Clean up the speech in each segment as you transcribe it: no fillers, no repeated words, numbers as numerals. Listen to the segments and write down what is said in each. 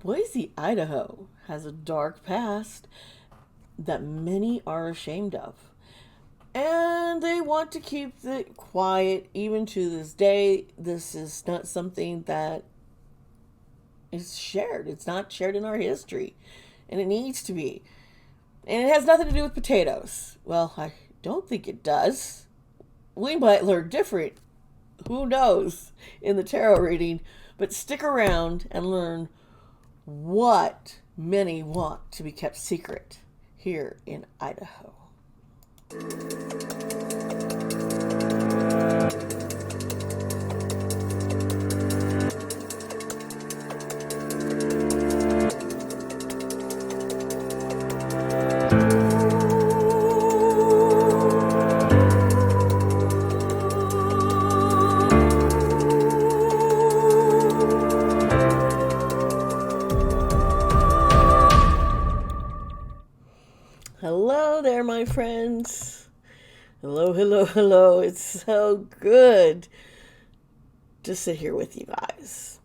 Boise, Idaho has a dark past that many are ashamed of. And they want to keep it quiet even to this day. This is not something that is shared. It's not shared in our history. And it needs to be. And it has nothing to do with potatoes. Well, I don't think it does. We might learn different. Who knows in the tarot reading. But stick around and learn what many want to be kept secret here in Idaho. Hello there, my friends. Hello, hello, hello. It's so good to sit here with you guys.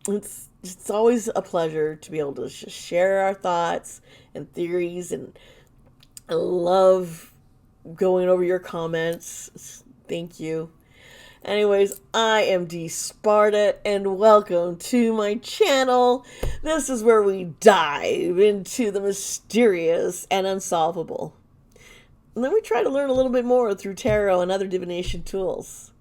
It's always a pleasure to be able to share our thoughts and theories, and I love going over your comments. Thank you. Anyways, I am Dee Sparta, and welcome to my channel. This is where we dive into the mysterious and unsolvable. And then we try to learn a little bit more through tarot and other divination tools.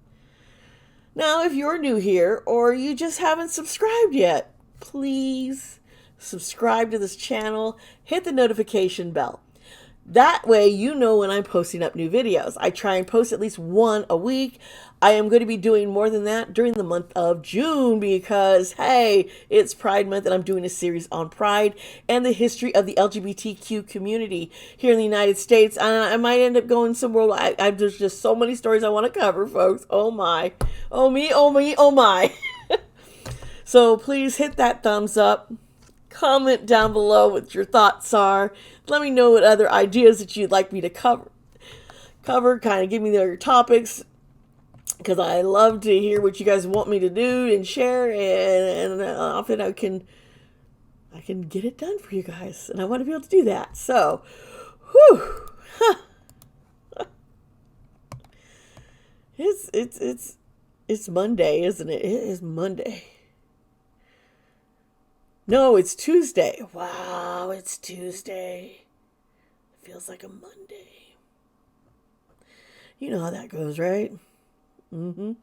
Now, if you're new here or you just haven't subscribed yet, please subscribe to this channel, hit the notification bell. That way you know when I'm posting up new videos. I try and post at least one a week. I am going to be doing more than that during the month of June because, hey, it's Pride Month and I'm doing a series on Pride and the history of the LGBTQ community here in the United States. And I might end up going somewhere. There's just so many stories I want to cover, folks. Oh my. Oh me, oh me, oh my. So please hit that thumbs up. Comment down below what your thoughts are. Let me know what other ideas that you'd like me to cover. Kind of give me their topics, because I love to hear what you guys want me to do and share, and often I can get it done for you guys, and I want to be able to do that. So, whew, it's Monday, isn't it? It is Monday. No, it's Tuesday. Wow, it's Tuesday. It feels like a Monday. You know how that goes, right? Oh,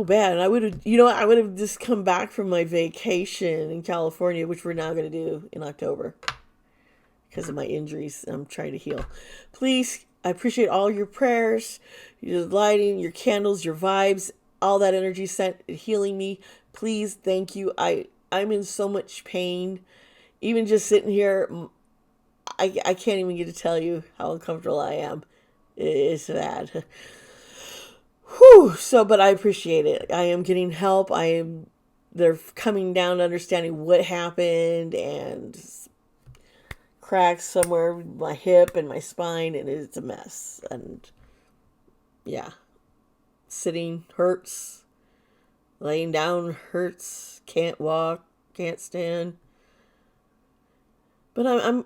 bad. And I would have just come back from my vacation in California, which we're now going to do in October because of my injuries. I'm trying to heal. Please, I appreciate all your prayers, your lighting, your candles, your vibes, all that energy sent healing me. Please, thank you. I'm in so much pain. Even just sitting here, I can't even get to tell you how uncomfortable I am. It's bad. Whew. So, but I appreciate it. I am getting help. They're coming down to understanding what happened, and cracks somewhere with my hip and my spine, and it's a mess. And yeah, sitting hurts. Laying down hurts. Can't walk. Can't stand. But I'm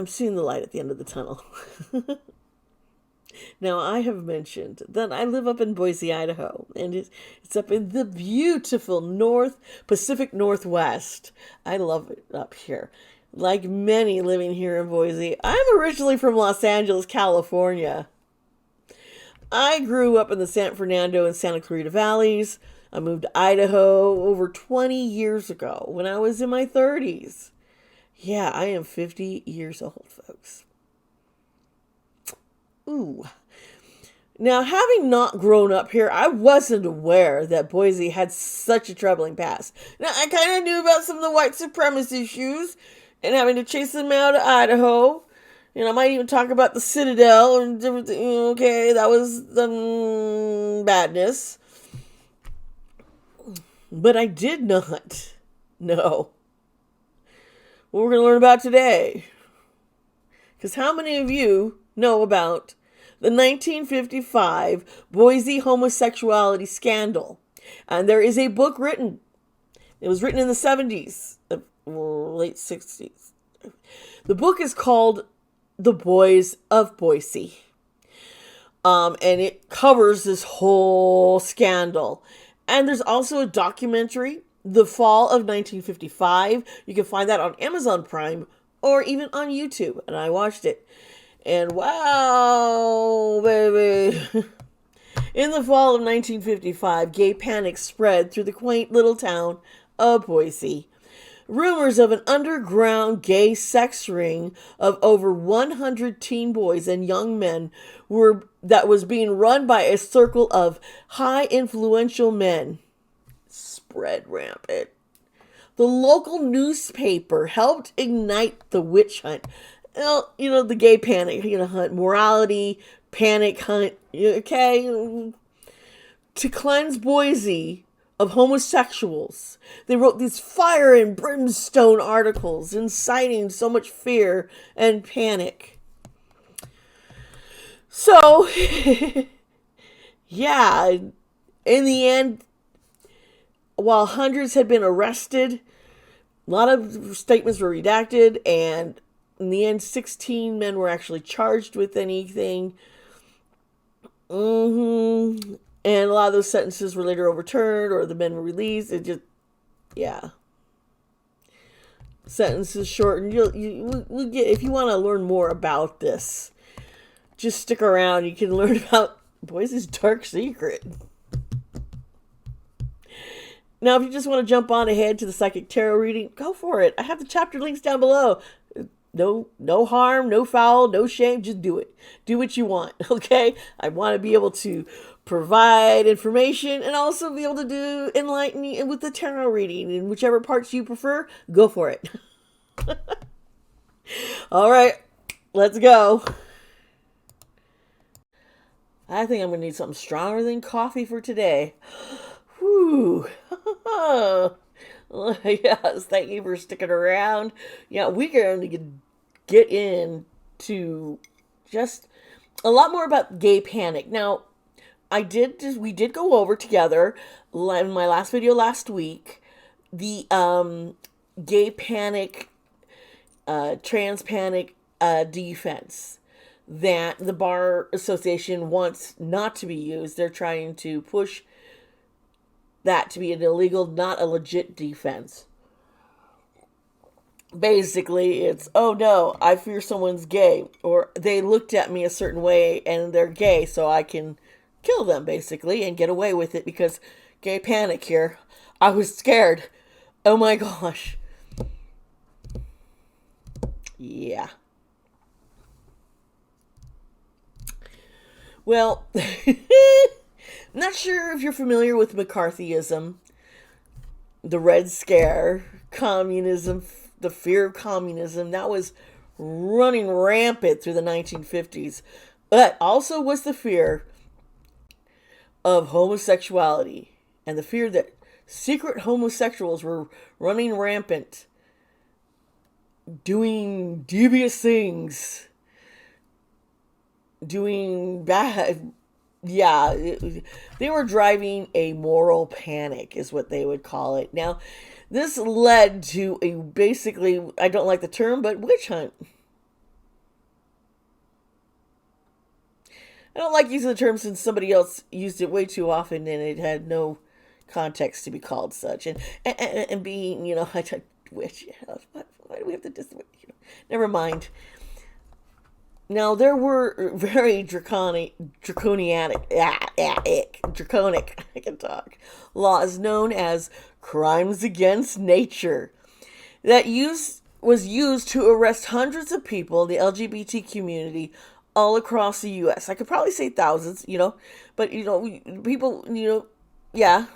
seeing the light at the end of the tunnel. Now, I have mentioned that I live up in Boise, Idaho, and it's up in the beautiful Pacific Northwest. I love it up here. Like many living here in Boise, I'm originally from Los Angeles, California. I grew up in the San Fernando and Santa Clarita Valleys. I moved to Idaho over 20 years ago when I was in my 30s. Yeah, I am 50 years old, folks. Ooh. Now, having not grown up here, I wasn't aware that Boise had such a troubling past. Now, I kind of knew about some of the white supremacist issues and having to chase them out of Idaho. And I might even talk about the Citadel and different things. Okay, that was the badness. But I did not know what we're going to learn about today. Because how many of you know about the 1955 Boise homosexuality scandal? And there is a book written It was written in the 70s, or late 60s. The book is called The Boys of Boise. And it covers this whole scandal. And there's also a documentary, The Fall of 1955. You can find that on Amazon Prime or even on YouTube. And I watched it. And wow, baby. In the fall of 1955, gay panic spread through the quaint little town of Boise. Rumors of an underground gay sex ring of over 100 teen boys and young men that was being run by a circle of high influential men spread rampant. The local newspaper helped ignite the witch hunt. Well, the gay panic, hunt, morality, panic hunt, okay? To cleanse Boise of homosexuals. They wrote these fire and brimstone articles inciting so much fear and panic. So, yeah, in the end, while hundreds had been arrested, a lot of statements were redacted, and in the end, 16 men were actually charged with anything. And a lot of those sentences were later overturned, or the men were released. It just, yeah. Sentences shortened. We'll get, if you want to learn more about this, just stick around. You can learn about Boise's dark secret. Now, if you just want to jump on ahead to the psychic tarot reading, go for it. I have the chapter links down below. No harm, no foul, no shame. Just do it. Do what you want, okay? I want to be able to provide information and also be able to do enlightening with the tarot reading. And whichever parts you prefer, go for it. All right, let's go. I think I'm going to need something stronger than coffee for today. Whew. Yes, thank you for sticking around. Yeah, we're going to get into just a lot more about gay panic. Now, we did go over together in my last video last week the gay panic, trans panic defense that the Bar Association wants not to be used. They're trying to push that to be an illegal, not a legit defense. Basically, it's, oh no, I fear someone's gay, or they looked at me a certain way and they're gay, so I can kill them, basically, and get away with it because gay panic here. I was scared. Oh my gosh. Yeah. Well, not sure if you're familiar with McCarthyism, the Red Scare, communism, the fear of communism. That was running rampant through the 1950s. But also was the fear of homosexuality and the fear that secret homosexuals were running rampant, doing devious things, doing bad. Yeah, they were driving a moral panic is what they would call it. Now, this led to a basically, I don't like the term, but witch hunt. I don't like using the term since somebody else used it way too often and it had no context to be called such. And being, I took witch. Why do we have to never mind. Now, there were very draconic, I can talk, laws known as crimes against nature that was used to arrest hundreds of people in the LGBT community all across the U.S. I could probably say thousands, but, people, yeah.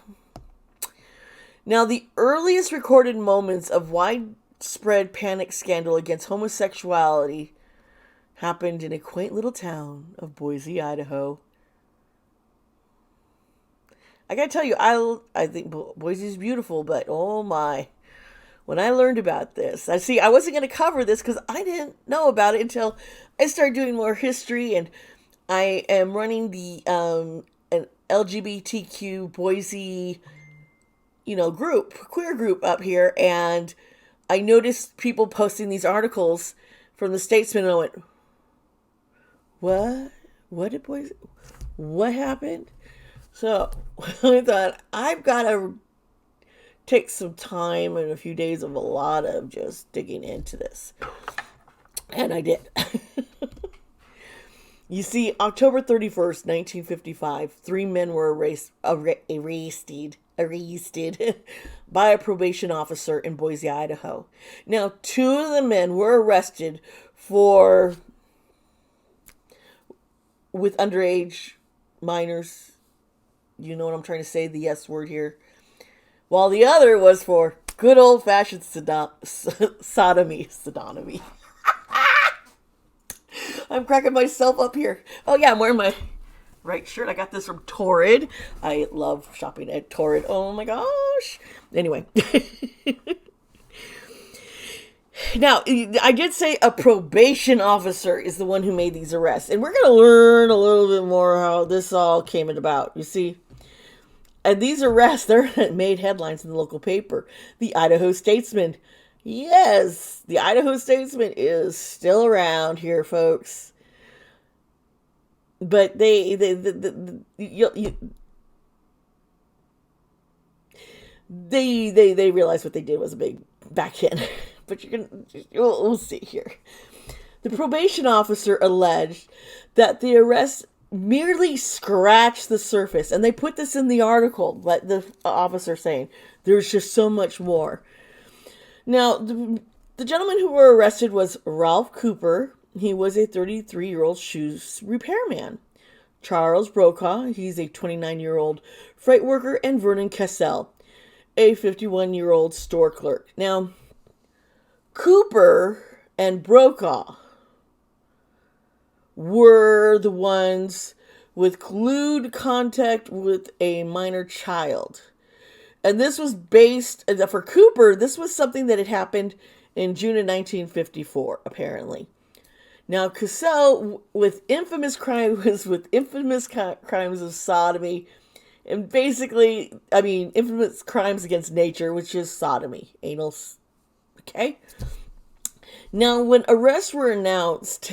Now, the earliest recorded moments of widespread panic scandal against homosexuality happened in a quaint little town of Boise, Idaho. I gotta tell you, I think Boise is beautiful, but oh my. When I learned about this, I wasn't going to cover this because I didn't know about it until I started doing more history, and I am running the an LGBTQ Boise queer group up here, and I noticed people posting these articles from the Statesman, and I went, what? What did boys? What happened? So I thought, I've got to take some time and a few days of a lot of just digging into this. And I did. You see, October 31st, 1955, 3 men were arrested by a probation officer in Boise, Idaho. Now, 2 of the men were arrested with underage minors. You know what I'm trying to say, the S word here. While the other was for good old-fashioned sodomy. I'm cracking myself up here. Oh yeah, I'm wearing my right shirt. I got this from Torrid. I love shopping at Torrid. Oh my gosh. Anyway. Now, I did say a probation officer is the one who made these arrests. And we're going to learn a little bit more how this all came about. You see, and these arrests, they're made headlines in the local paper. The Idaho Statesman. Yes, the Idaho Statesman is still around here, folks. But they realized what they did was a big backhand. But we'll see here. The probation officer alleged that the arrest merely scratched the surface, and they put this in the article. Like the officer saying, there's just so much more. Now, the gentleman who were arrested was Ralph Cooper. He was a 33-year-old shoes repairman. Charles Brokaw, he's a 29-year-old freight worker, and Vernon Cassell, a 51-year-old store clerk. Now, Cooper and Brokaw were the ones with lewd contact with a minor child. And this was based, for Cooper, this was something that had happened in June of 1954, apparently. Now, Cassell, with infamous crimes of sodomy, and basically, infamous crimes against nature, which is sodomy, anal, okay? Now, when arrests were announced,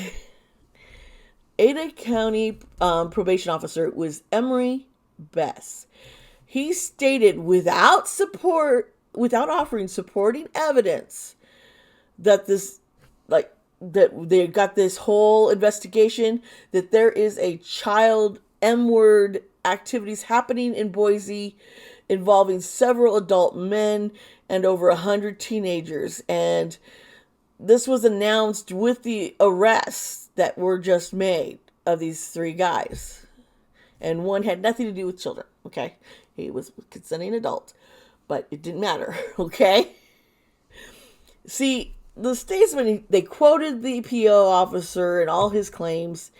Ada County probation officer was Emery Bess. He stated, without offering supporting evidence, that that they got this whole investigation, that there is a child M-word activities happening in Boise involving several adult men and over 100 teenagers. And this was announced with the arrests that were just made of these 3 guys. And one had nothing to do with children, okay? He was a consenting adult, but it didn't matter, okay? See, the Statesman, they quoted the PO officer and all his claims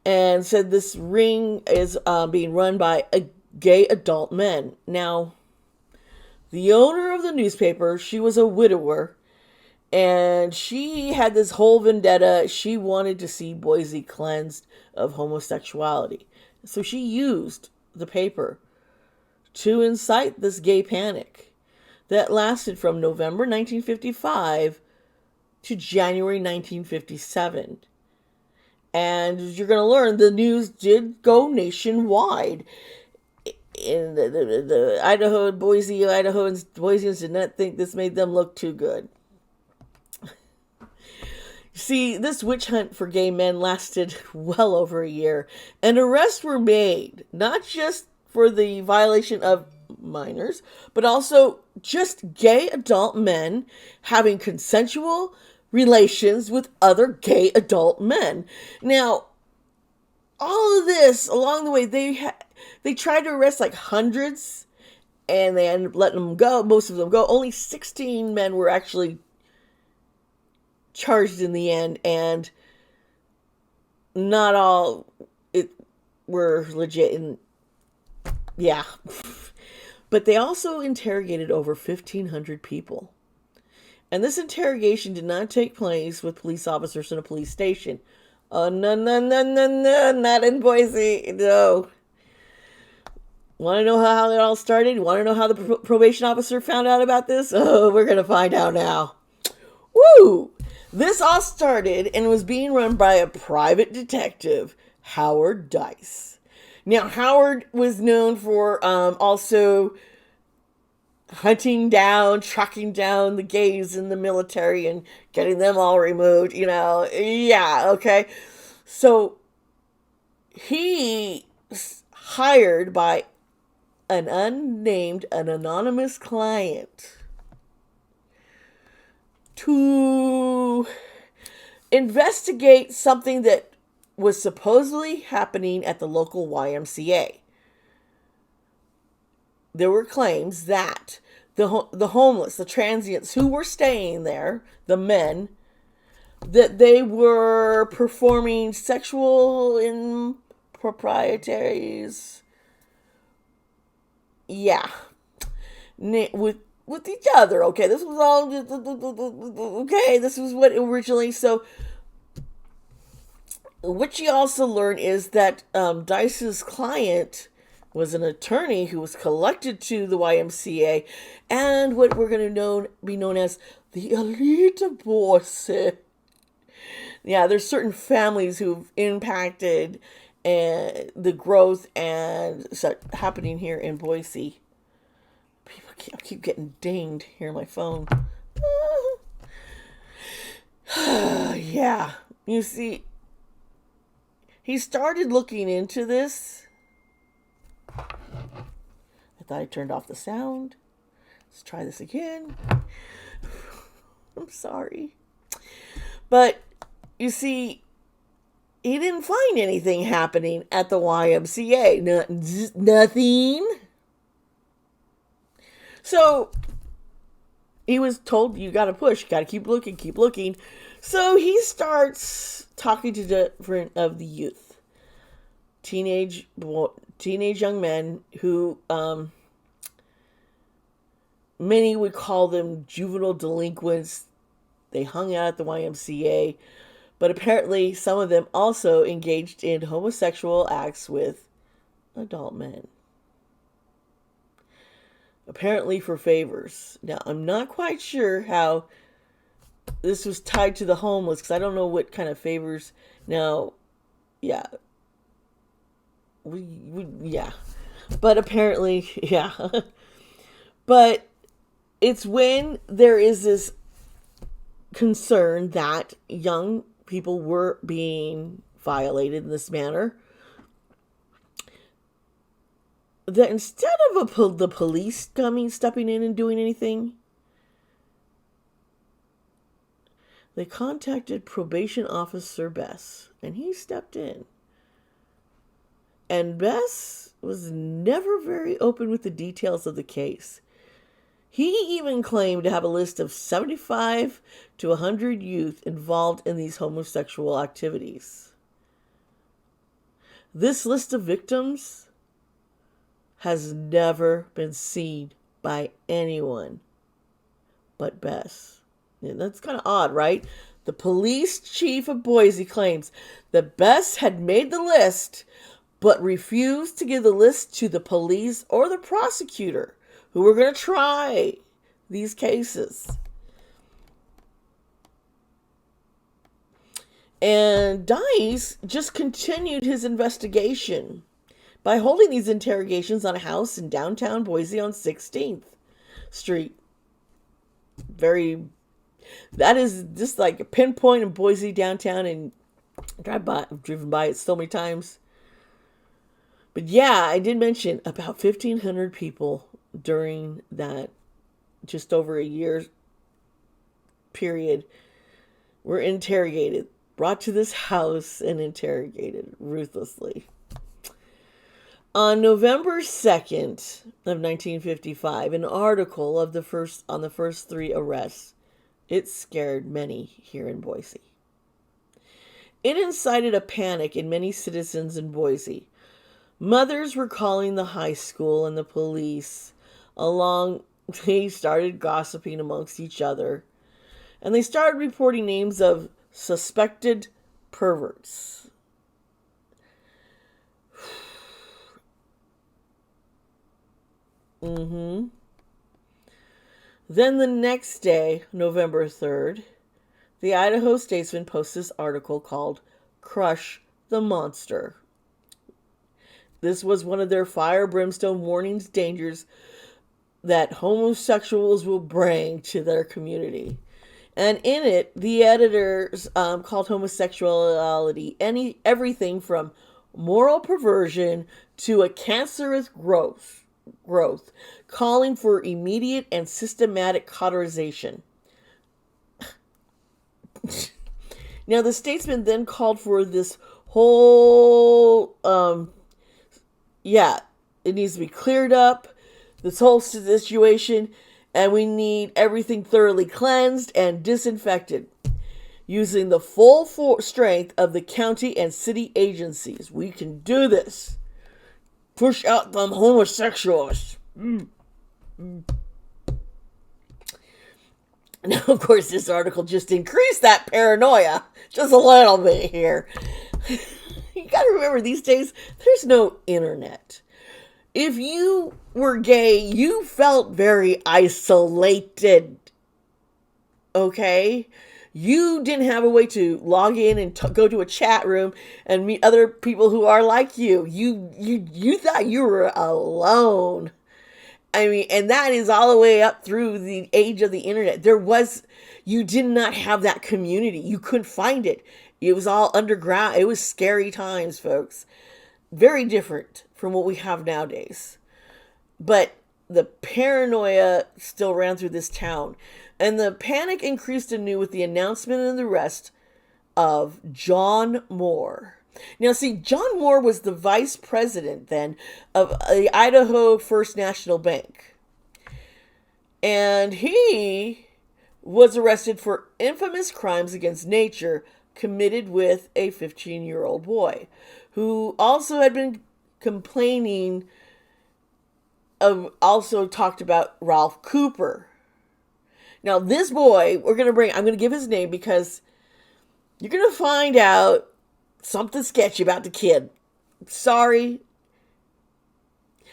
and said this ring is being run by gay adult men. Now, the owner of the newspaper, she was a widower, and she had this whole vendetta. She wanted to see Boise cleansed of homosexuality. So she used the paper to incite this gay panic that lasted from November 1955 to January 1957. And you're going to learn the news did go nationwide. In the Boiseans did not think this made them look too good. See, this witch hunt for gay men lasted well over a year, and arrests were made, not just for the violation of minors, but also just gay adult men having consensual relations with other gay adult men. Now, all of this, along the way, they tried to arrest like hundreds, and they ended up letting them go, most of them go. Only 16 men were actually charged in the end, and not all were legit. And yeah, but they also interrogated over 1,500 people, and this interrogation did not take place with police officers in a police station. Oh no, not in Boise, no. Want to know how it all started? Want to know how the probation officer found out about this? Oh, we're going to find out now. Woo! This all started and was being run by a private detective, Howard Dice. Now, Howard was known for also hunting down, tracking down the gays in the military and getting them all removed, Yeah, okay. So he hired by an anonymous client to investigate something that was supposedly happening at the local YMCA. There were claims that the homeless, the transients who were staying there, the men, that they were performing sexual improprieties. Yeah. With each other. Okay, this was all okay. This was what originally. So, what you also learn is that Dice's client was an attorney who was collected to the YMCA, and what we're going to be known as the elite Boise. Yeah, there's certain families who've impacted the growth and happening here in Boise. I keep getting dinged here on my phone. Yeah, you see, he started looking into this. I thought I turned off the sound. Let's try this again. I'm sorry. But, you see, he didn't find anything happening at the YMCA. Nothing. So, he was told, you gotta push, you gotta keep looking. So, he starts talking to different of the youth. Teenage young men who, many would call them juvenile delinquents. They hung out at the YMCA, but apparently some of them also engaged in homosexual acts with adult men. Apparently for favors. Now, I'm not quite sure how this was tied to the homeless, because I don't know what kind of favors. Now, yeah. Yeah. But apparently, yeah. But it's when there is this concern that young people were being violated in this manner, that instead of the police stepping in and doing anything, they contacted probation officer Bess, and he stepped in. And Bess was never very open with the details of the case. He even claimed to have a list of 75 to 100 youth involved in these homosexual activities. This list of victims has never been seen by anyone but Bess. And that's kind of odd, right? The police chief of Boise claims that Bess had made the list, but refused to give the list to the police or the prosecutor who were going to try these cases. And Dice just continued his investigation by holding these interrogations on a house in downtown Boise on 16th Street. That is just like a pinpoint in Boise downtown, and I've driven by it so many times. But yeah, I did mention about 1,500 people during that just over a year period were interrogated, brought to this house and interrogated ruthlessly. On November 2nd of 1955, an article on the first 3 arrests, it scared many here in Boise. It incited a panic in many citizens in Boise. Mothers were calling the high school and the police along. They started gossiping amongst each other, and they started reporting names of suspected perverts. Mm-hmm. Then the next day, November 3rd, the Idaho Statesman posts this article called Crush the Monster. This was one of their fire brimstone warnings dangers that homosexuals will bring to their community. And in it, the editors called homosexuality everything from moral perversion to a cancerous growth, calling for immediate and systematic cauterization. Now, the Statesman then called for this whole, it needs to be cleared up, this whole situation, and we need everything thoroughly cleansed and disinfected using the full strength of the county and city agencies. We can do this. Push out them homosexuals. Now, of course, this article just increased that paranoia just a little bit here. You gotta remember, these days, there's no internet. If you were gay, you felt very isolated. Okay? You didn't have a way to log in and go to a chat room and meet other people who are like you. You thought you were alone. I mean, and that is all the way up through the age of the internet. You did not have that community. You couldn't find it. It was all underground. It was scary times, folks. Very different from what we have nowadays. But the paranoia still ran through this town. And the panic increased anew with the announcement and the arrest of John Moore. Now, see, John Moore was the vice president then of the Idaho First National Bank. And he was arrested for infamous crimes against nature committed with a 15-year-old boy who also had been complaining also talked about Ralph Cooper. Now, this boy, I'm going to give his name because you're going to find out something sketchy about the kid. Sorry.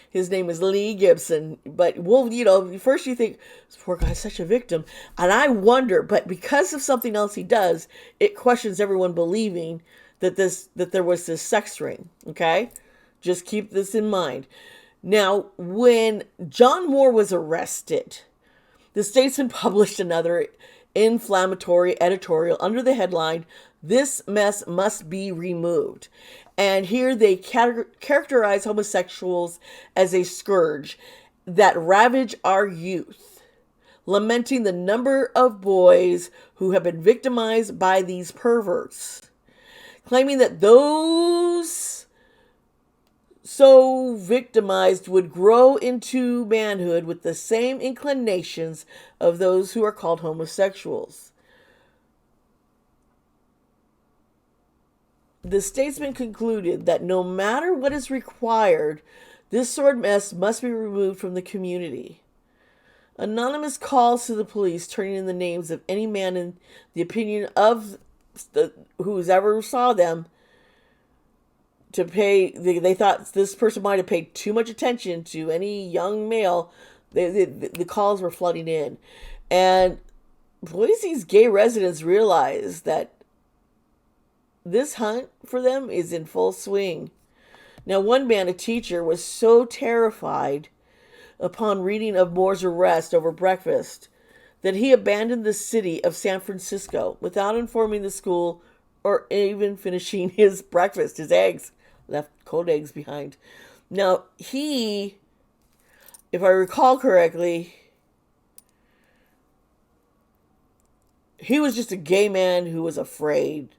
His name is Lee Gibson. But, first you think, this poor guy's such a victim. And I wonder, but because of something else he does, it questions everyone believing that there was this sex ring. Okay? Just keep this in mind. Now, when John Moore was arrested, the Statesman published another inflammatory editorial under the headline, "This Mess Must Be Removed." And here they characterize homosexuals as a scourge that ravage our youth, lamenting the number of boys who have been victimized by these perverts, claiming that those so victimized would grow into manhood with the same inclinations of those who are called homosexuals. The Statesman concluded that no matter what is required, this sort of mess must be removed from the community. Anonymous calls to the police, turning in the names of any man in the opinion of who's ever saw them, to pay. They thought this person might have paid too much attention to any young male. The calls were flooding in. And Boise's gay residents realized that this hunt for them is in full swing. Now, one man, a teacher, was so terrified upon reading of Moore's arrest over breakfast that he abandoned the city of San Francisco without informing the school or even finishing his breakfast, his eggs. Left cold eggs behind. Now, if I recall correctly, he was just a gay man who was afraid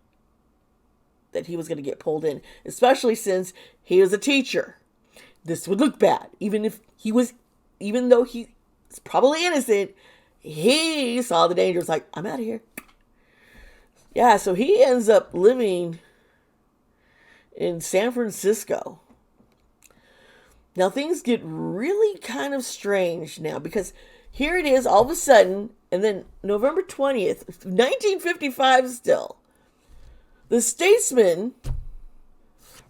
that he was going to get pulled in, especially since he was a teacher. This would look bad, even though he's probably innocent. He saw the danger. Was like, I'm out of here. Yeah, so he ends up living in San Francisco. Now things get really kind of strange now, because here it is all of a sudden, and then November 20th, 1955 still. The Statesman,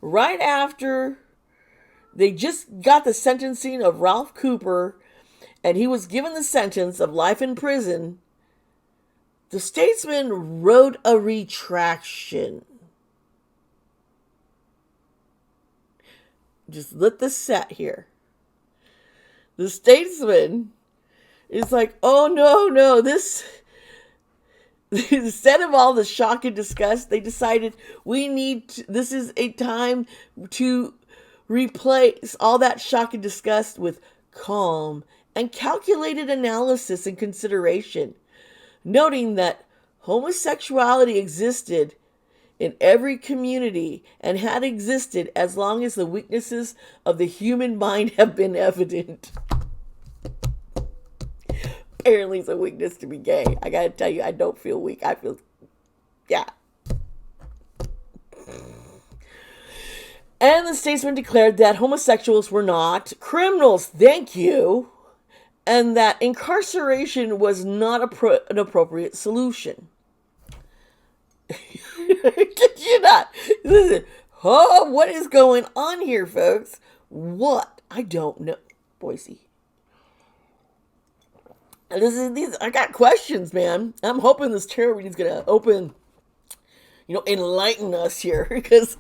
right after They just got the sentencing of Ralph Cooper, and he was given the sentence of life in prison. The Statesman wrote a retraction. Just let this set here. The Statesman is like, oh no, this, instead of all the shock and disgust, they decided this is a time to replace all that shock and disgust with calm and calculated analysis and consideration, noting that homosexuality existed in every community and had existed as long as the weaknesses of the human mind have been evident. Apparently it's a weakness to be gay. I gotta tell you, I don't feel weak. I feel, yeah. And the Statesman declared that homosexuals were not criminals, thank you, and that incarceration was not an appropriate solution. Did you not? Listen, what is going on here, folks? What? I don't know. Boise. I got questions, man. I'm hoping this tarot reading is gonna enlighten us here, because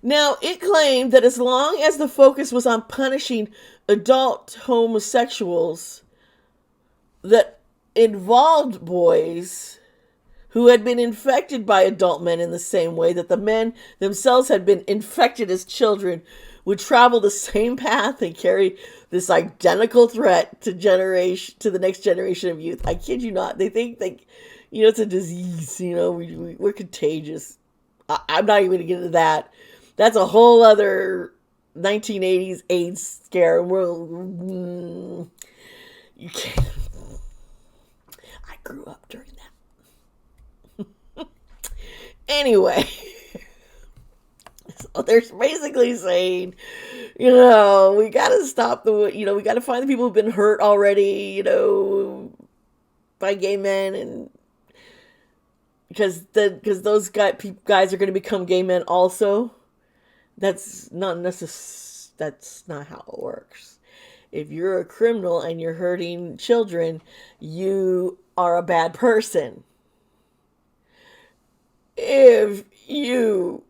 now it claimed that as long as the focus was on punishing adult homosexuals that involved boys who had been infected by adult men in the same way that the men themselves had been infected as children, would travel the same path and carry this identical threat to the next generation of youth. I kid you not. They think it's a disease. We're contagious. I'm not even going to get into that. That's a whole other 1980s AIDS scare. You can't. I grew up during that. Anyway. So they're basically saying, we got to stop we got to find the people who've been hurt already, by gay men, and because those guys are going to become gay men also. That's not how it works. If you're a criminal and you're hurting children, you are a bad person. If you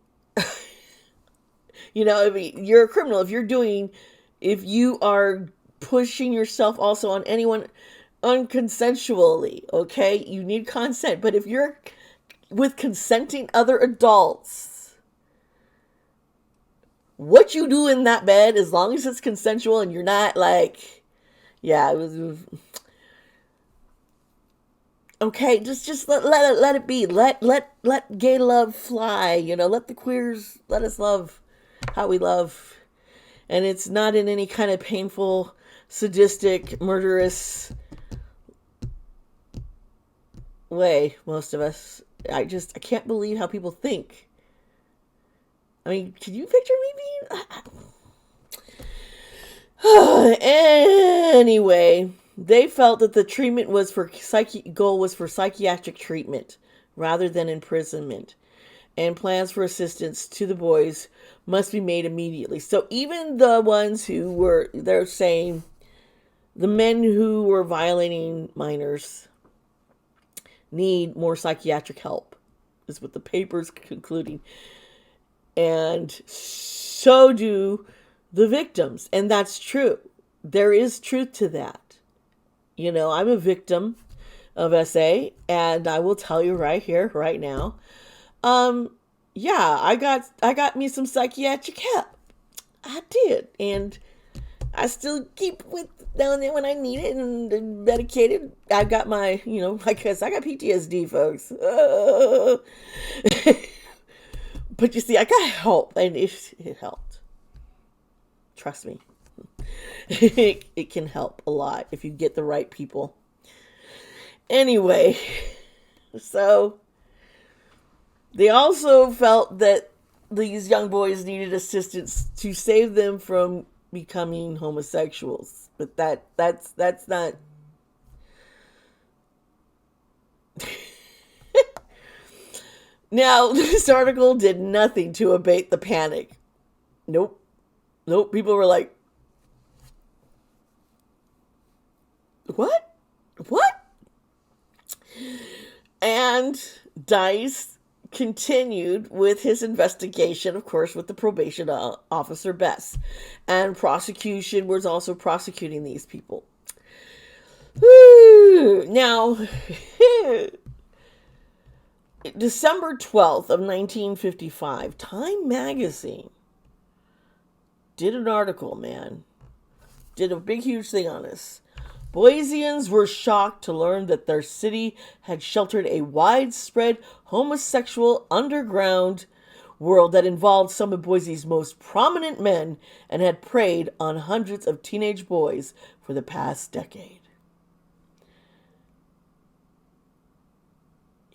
you're a criminal. If you are pushing yourself also on anyone unconsensually, okay, you need consent. But if you're with consenting other adults, what you do in that bed, as long as it's consensual and you're not like, okay, just let it be. Let gay love fly. Let the queers, let us love how we love, and it's not in any kind of painful, sadistic, murderous way. Most of us, I can't believe how people think. I mean, can you picture me being? Anyway, they felt that the treatment was goal was for psychiatric treatment rather than imprisonment, and plans for assistance to the boys must be made immediately. So even the ones they're saying the men who were violating minors need more psychiatric help, is what the paper's concluding. And so do the victims. And that's true. There is truth to that. I'm a victim of SA, and I will tell you right here, right now. I got me some psychiatric help. I did. And I still keep with down there when I need it and medicated. I've got my, because I got PTSD, folks. But you see, I got help, and it helped. Trust me. It can help a lot if you get the right people. Anyway, so they also felt that these young boys needed assistance to save them from becoming homosexuals. But that's not Now, this article did nothing to abate the panic. Nope. Nope. People were like, what? What? And Dice continued with his investigation, of course, with the probation officer Bess. And prosecution was also prosecuting these people. Now, December 12th of 1955, Time magazine did an article, man. Did a big, huge thing on this. Boiseans were shocked to learn that their city had sheltered a widespread homosexual underground world that involved some of Boise's most prominent men and had preyed on hundreds of teenage boys for the past decade.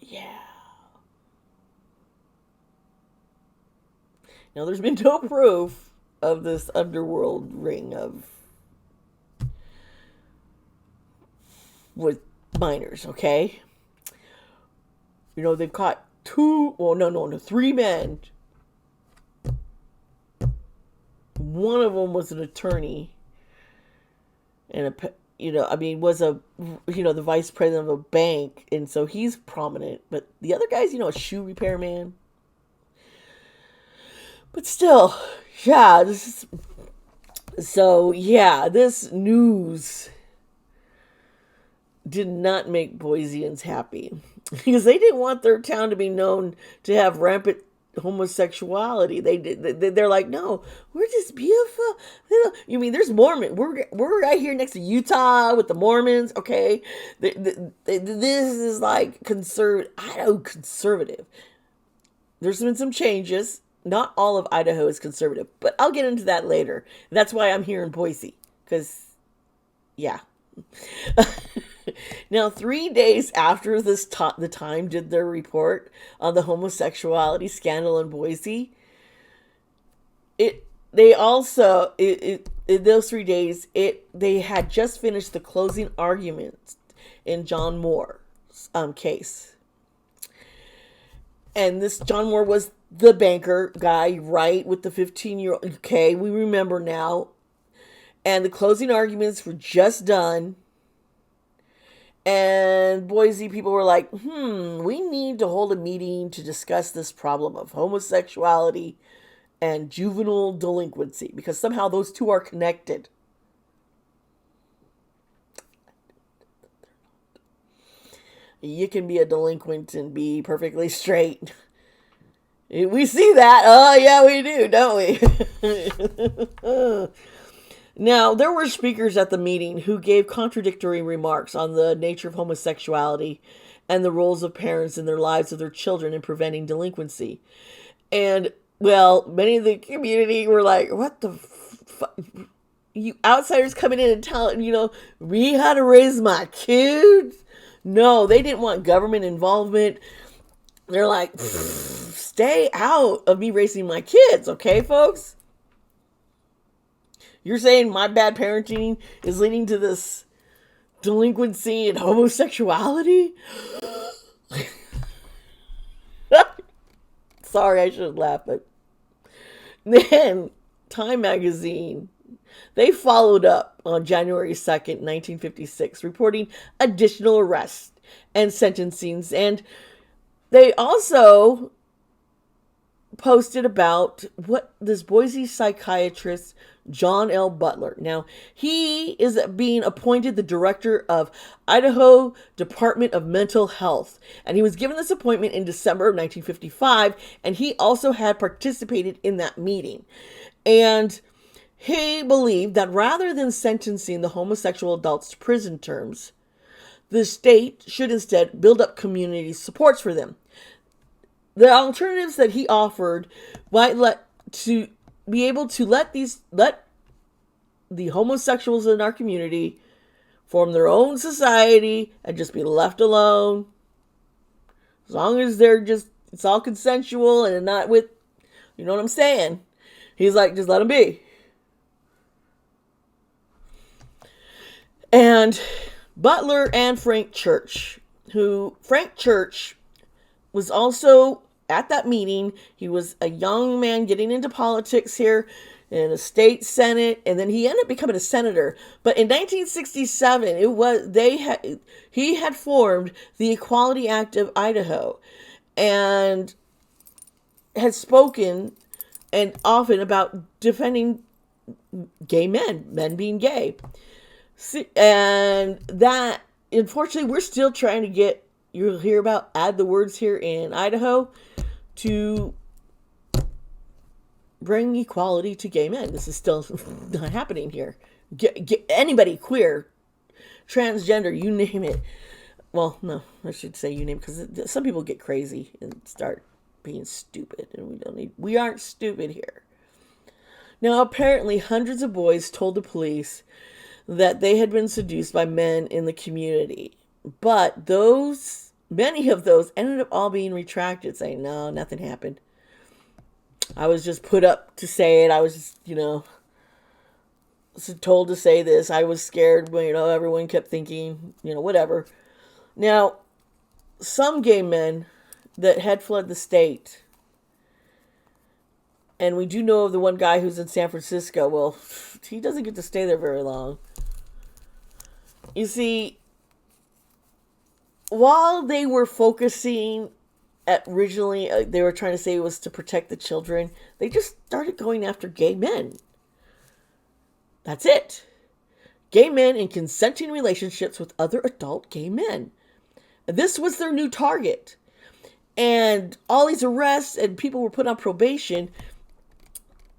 Yeah. Now, there's been no proof of this underworld ring of with minors, okay? You know, they've caught three men. One of them was an attorney and was the vice president of a bank, and so he's prominent. But the other guy's, a shoe repairman. But still, yeah, this news did not make Boiseans happy because they didn't want their town to be known to have rampant homosexuality. They're like, no, we're just beautiful. You mean there's Mormon? We're right here next to Utah with the Mormons. Okay, this is like conservative. There's been some changes. Not all of Idaho is conservative, but I'll get into that later. That's why I'm here in Boise, because, yeah. Now, 3 days after the Time did their report on the homosexuality scandal in Boise, in those 3 days, they had just finished the closing arguments in John Moore's case. And this John Moore was the banker guy, right, with the 15-year-old. Okay, we remember now. And the closing arguments were just done. And Boise people were like, we need to hold a meeting to discuss this problem of homosexuality and juvenile delinquency, because somehow those two are connected. You can be a delinquent and be perfectly straight. We see that. Oh, yeah, we do, don't we? Now, there were speakers at the meeting who gave contradictory remarks on the nature of homosexuality and the roles of parents in their lives of their children in preventing delinquency. And, well, many of the community were like, what the fuck? You outsiders coming in and telling, me how to raise my kids? No, they didn't want government involvement. They're like, stay out of me raising my kids, okay, folks? You're saying my bad parenting is leading to this delinquency and homosexuality? Sorry, I shouldn't laugh, but then Time magazine, they followed up on January 2nd, 1956, reporting additional arrests and sentencings, and they also posted about what this Boise psychiatrist, John L. Butler. Now, he is being appointed the director of Idaho Department of Mental Health. And he was given this appointment in December of 1955. And he also had participated in that meeting. And he believed that rather than sentencing the homosexual adults to prison terms, the state should instead build up community supports for them. The alternatives that he offered might let the homosexuals in our community form their own society and just be left alone. As long as it's all consensual and not with, you know what I'm saying? He's like, just let them be. And Butler and Frank Church was also at that meeting. He was a young man getting into politics here in a state senate, and then he ended up becoming a senator. But in 1967, he had formed the Equality Act of Idaho, and had spoken and often about defending gay men being gay. And that, unfortunately, we're still trying to get, you'll hear about add the words here in Idaho to bring equality to gay men. This is still not happening here. Anybody, queer, transgender, you name it. Well, no, I should say you name it, because some people get crazy and start being stupid, and we aren't stupid here. Now, apparently, hundreds of boys told the police that they had been seduced by men in the community, but many of those ended up all being retracted, saying, no, nothing happened. I was just put up to say it. I was just, told to say this. I was scared, but, everyone kept thinking, whatever. Now, some gay men that had fled the state, and we do know of the one guy who's in San Francisco. Well, he doesn't get to stay there very long. You see, while they were focusing originally, they were trying to say it was to protect the children, they just started going after gay men. That's it. Gay men in consenting relationships with other adult gay men. This was their new target. And all these arrests and people were put on probation.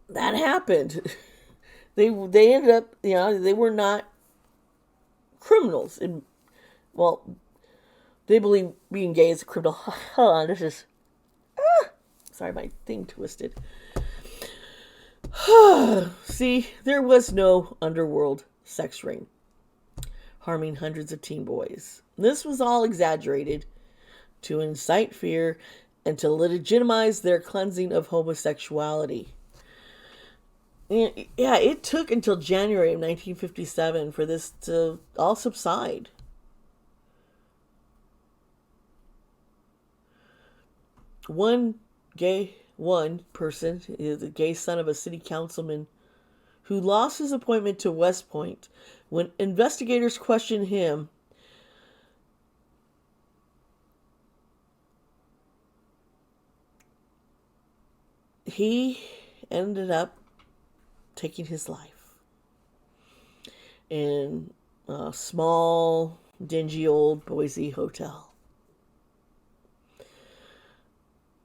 That happened. They ended up, they were not criminals. And, well, they believe being gay is a criminal. Hold on, this is... sorry, my thing twisted. See, there was no underworld sex ring harming hundreds of teen boys. This was all exaggerated to incite fear and to legitimize their cleansing of homosexuality. Yeah, it took until January of 1957 for this to all subside. One person is the gay son of a city councilman who lost his appointment to West Point. When investigators questioned him, he ended up taking his life in a small, dingy old Boise hotel.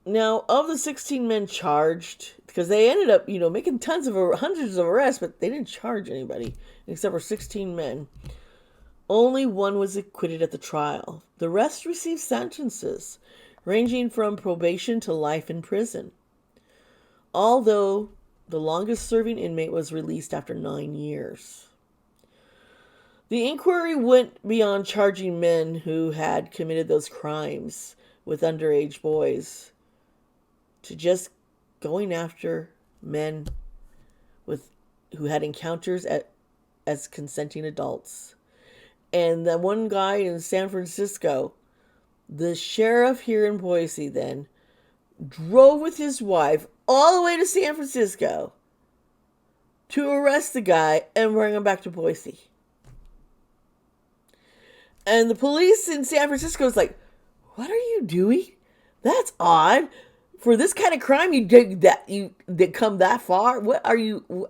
Now, of the 16 men charged, because they ended up, making hundreds of arrests, but they didn't charge anybody except for 16 men. Only one was acquitted at the trial. The rest received sentences ranging from probation to life in prison, although the longest serving inmate was released after 9 years. The inquiry went beyond charging men who had committed those crimes with underage boys to just going after men who had encounters as consenting adults. And that one guy in San Francisco, the sheriff here in Boise then, drove with his wife all the way to San Francisco to arrest the guy and bring him back to Boise. And the police in San Francisco is like, what are you doing? That's odd. For this kind of crime, you come that far? What are you?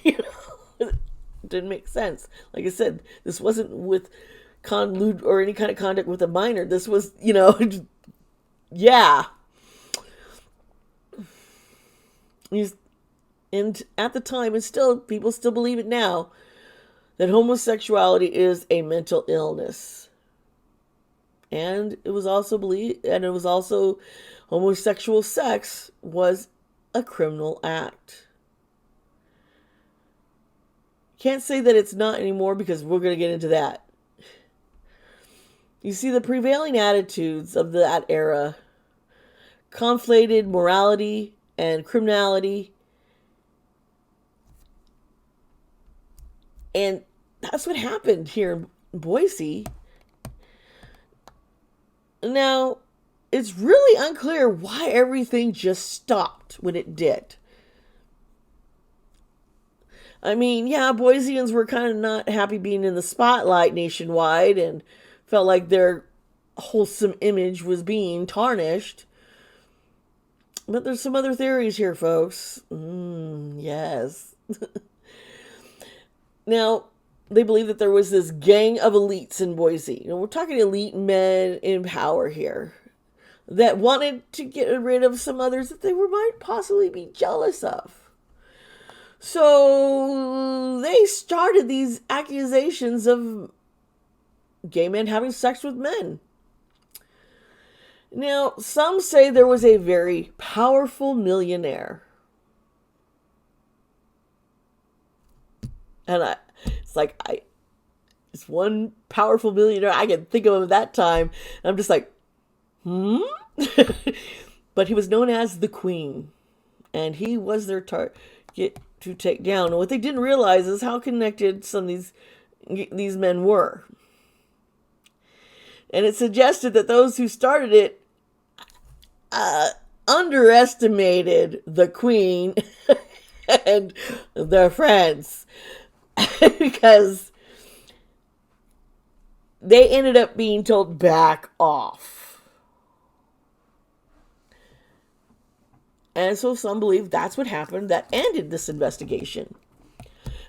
It didn't make sense. Like I said, this wasn't with conlude or any kind of conduct with a minor. This was, yeah. And at the time, and people still believe it now, that homosexuality is a mental illness. And it was also homosexual sex was a criminal act. Can't say that it's not anymore, because we're going to get into that. You see, the prevailing attitudes of that era conflated morality and criminality. And that's what happened here in Boise. Now, it's really unclear why everything just stopped when it did. I mean, yeah, Boiseans were kind of not happy being in the spotlight nationwide and felt like their wholesome image was being tarnished. But there's some other theories here, folks. Yes. Now, they believe that there was this gang of elites in Boise. We're talking elite men in power here that wanted to get rid of some others that they might possibly be jealous of. So they started these accusations of gay men having sex with men. Now, some say there was a very powerful millionaire. And it's one powerful millionaire I can think of at that time. And I'm just like, But he was known as the Queen. And he was their target to take down. And what they didn't realize is how connected some of these men were. And it suggested that those who started it underestimated the Queen and their friends because they ended up being told back off. And so some believe that's what happened that ended this investigation.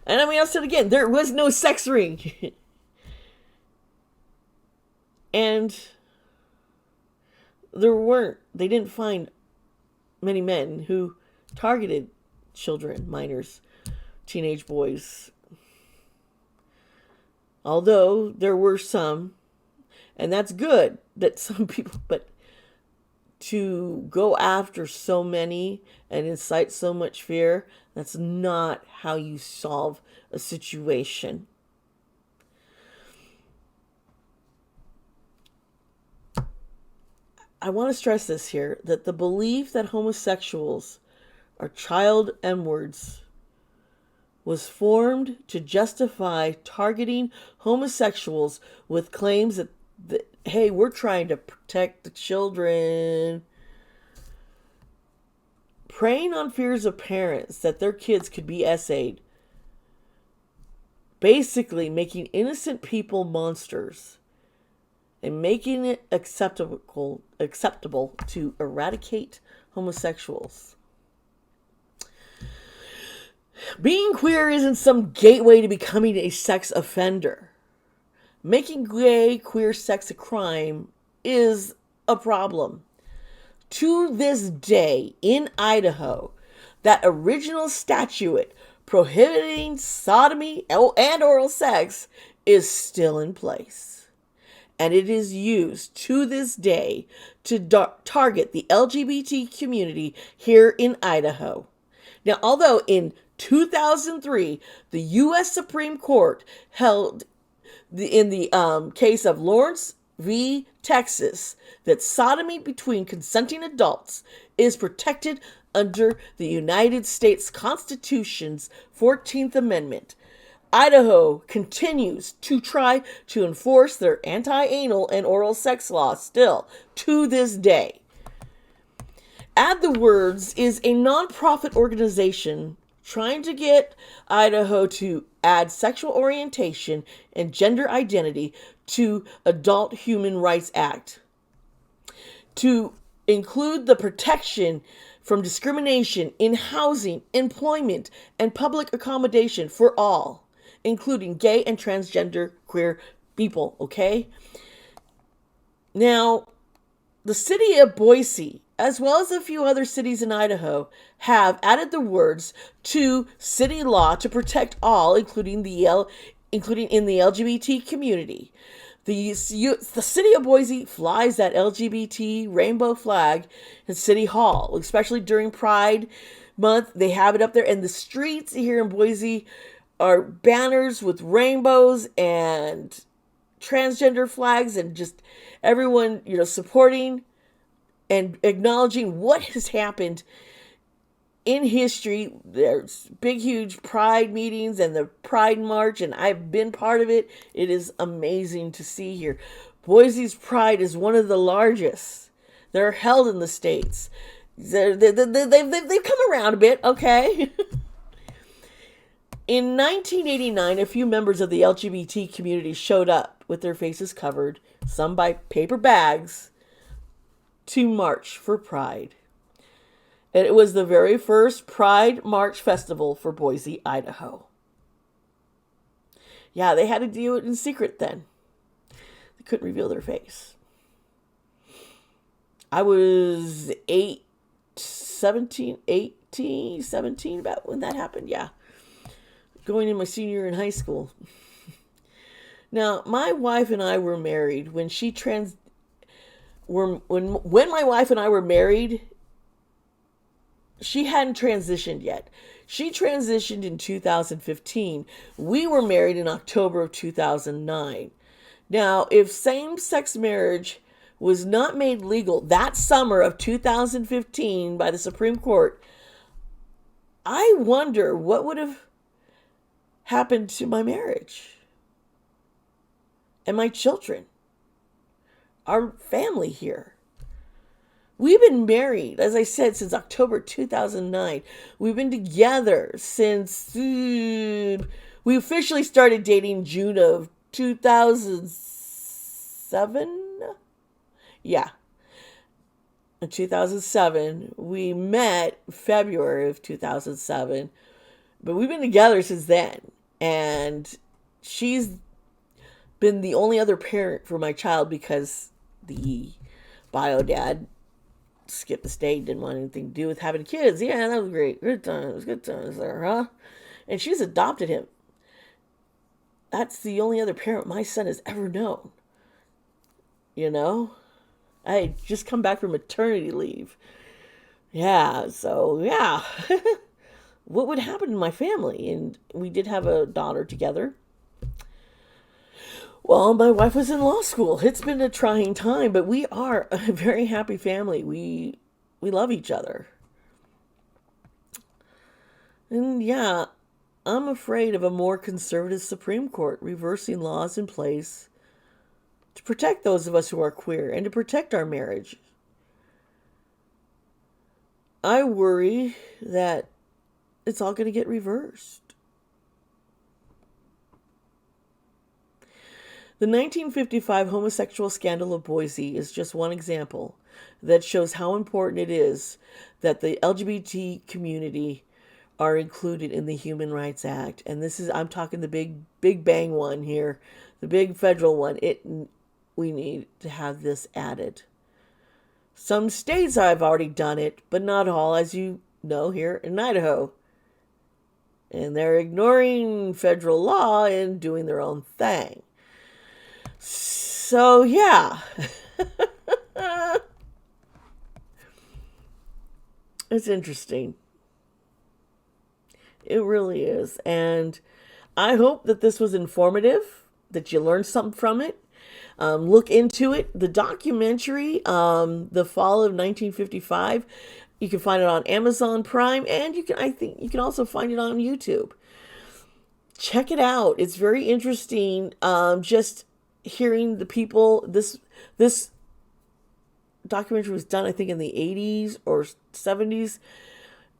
And I mean, I'll say it again, there was no sex ring. And they didn't find many men who targeted children, minors, teenage boys. Although there were some, and that's good that some people, but to go after so many and incite so much fear, that's not how you solve a situation. I want to stress this here, that the belief that homosexuals are child M-words was formed to justify targeting homosexuals with claims that hey, we're trying to protect the children. Preying on fears of parents that their kids could be SA'd. Basically making innocent people monsters. And making it acceptable to eradicate homosexuals. Being queer isn't some gateway to becoming a sex offender. Making gay queer sex a crime is a problem. To this day, in Idaho, that original statute prohibiting sodomy and oral sex is still in place. And it is used to this day to target the LGBT community here in Idaho. Now, although in 2003, the U.S. Supreme Court held in the case of Lawrence v. Texas that sodomy between consenting adults is protected under the United States Constitution's 14th Amendment, Idaho continues to try to enforce their anti-anal and oral sex laws still to this day. Add the Words is a nonprofit organization trying to get Idaho to add sexual orientation and gender identity to Adult Human Rights Act, to include the protection from discrimination in housing, employment, and public accommodation for all, including gay and transgender queer people, okay? Now, the city of Boise, as well as a few other cities in Idaho, have added the words to city law to protect all, including in the LGBT community. The city of Boise flies that LGBT rainbow flag in City Hall, especially during Pride Month. They have it up there, and the streets here in Boise are banners with rainbows and transgender flags, and just everyone, supporting and acknowledging what has happened in history. There's big, huge pride meetings and the Pride March, and I've been part of it. It is amazing to see here. Boise's pride is one of the largest They're held in the States. They've come around a bit, okay? In 1989, a few members of the LGBT community showed up with their faces covered, some by paper bags, to march for Pride. And it was the very first Pride March Festival for Boise, Idaho. Yeah, they had to do it in secret then. They couldn't reveal their face. I was 17, about when that happened, yeah. Going in my senior year in high school. Now, my wife and I were married when when my wife and I were married, she hadn't transitioned yet. She transitioned in 2015. We were married in October of 2009. Now, if same-sex marriage was not made legal that summer of 2015 by the Supreme Court, I wonder what would have happened to my marriage and my children, our family here. We've been married, as I said, since October 2009. We've been together since we officially started dating June of 2007. Yeah. In 2007. We met February of 2007. But we've been together since then. And she's been the only other parent for my child because the bio dad skipped the state, didn't want anything to do with having kids. Yeah, that was great. Good times there, huh? And she's adopted him. That's the only other parent my son has ever known. You know? I had just come back from maternity leave. Yeah, so, yeah. What would happen in my family? And we did have a daughter together. Well, my wife was in law school. It's been a trying time, but we are a very happy family. We love each other. And yeah, I'm afraid of a more conservative Supreme Court reversing laws in place to protect those of us who are queer and to protect our marriage. I worry that it's all going to get reversed. The 1955 homosexual scandal of Boise is just one example that shows how important it is that the LGBT community are included in the Human Rights Act. And this is, I'm talking the big bang one here, the big federal one. We need to have this added. Some states have already done it, but not all, as you know, here in Idaho. And they're ignoring federal law and doing their own thing. So, yeah. It's interesting. It really is. And I hope that this was informative, that you learned something from it. Look into it. The documentary, The Fall of 1955, you can find it on Amazon Prime, and I think you can also find it on YouTube. Check it out. It's very interesting. Just hearing the people. This documentary was done, I think, in the 80s or 70s,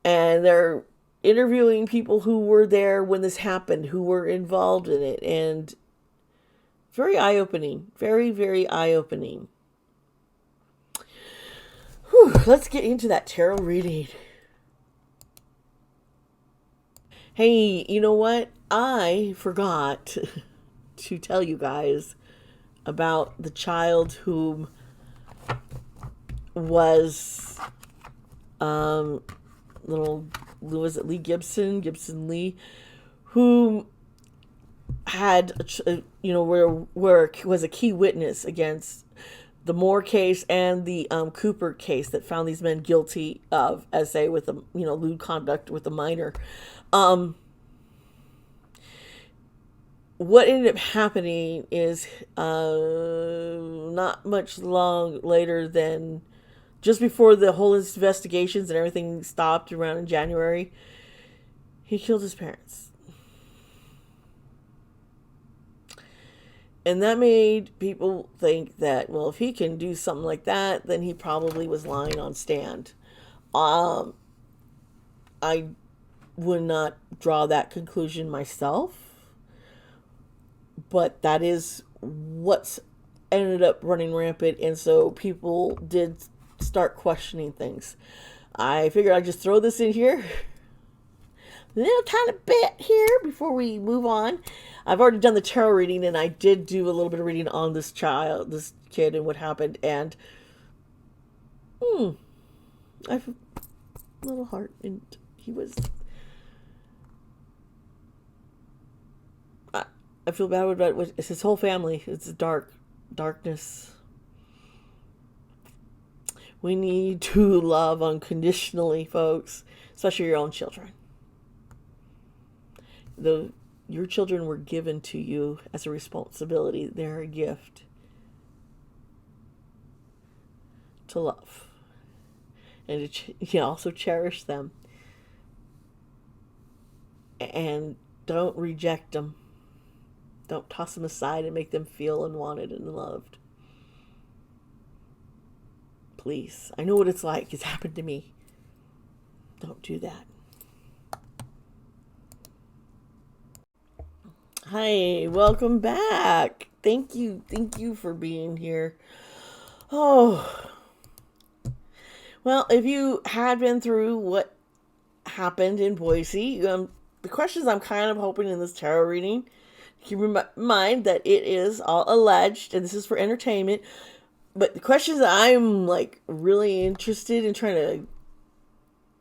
and they're interviewing people who were there when this happened, who were involved in it, and very eye-opening. Very, very eye-opening. Whew, let's get into that tarot reading. Hey, you know what? I forgot to tell you guys about the child whom was was it Gibson Lee, who had where was a key witness against the Moore case and the Cooper case that found these men guilty of SA with lewd conduct with a minor. What ended up happening is not much long later than just before the whole investigations and everything stopped around in January, he killed his parents. And that made people think that, well, if he can do something like that, then he probably was lying on stand. Um, I would not draw that conclusion myself, but that is what's ended up running rampant, and so people did start questioning things. I figured I'd just throw this in here, a little kind of bit here before we move on. I've already done the tarot reading, and I did do a little bit of reading on this kid, and what happened, and I have a little heart, and he was. I feel bad about it. It's his whole family. It's darkness. We need to love unconditionally, folks, especially your own children. Your children were given to you as a responsibility. They're a gift to love and to also cherish them. And don't reject them. Don't toss them aside and make them feel unwanted and loved. Please. I know what it's like. It's happened to me. Don't do that. Hi, welcome back. Thank you for being here. Oh, well, if you had been through what happened in Boise, the questions I'm kind of hoping in this tarot reading, keep in mind that it is all alleged, and this is for entertainment, but the questions that I'm really interested in trying to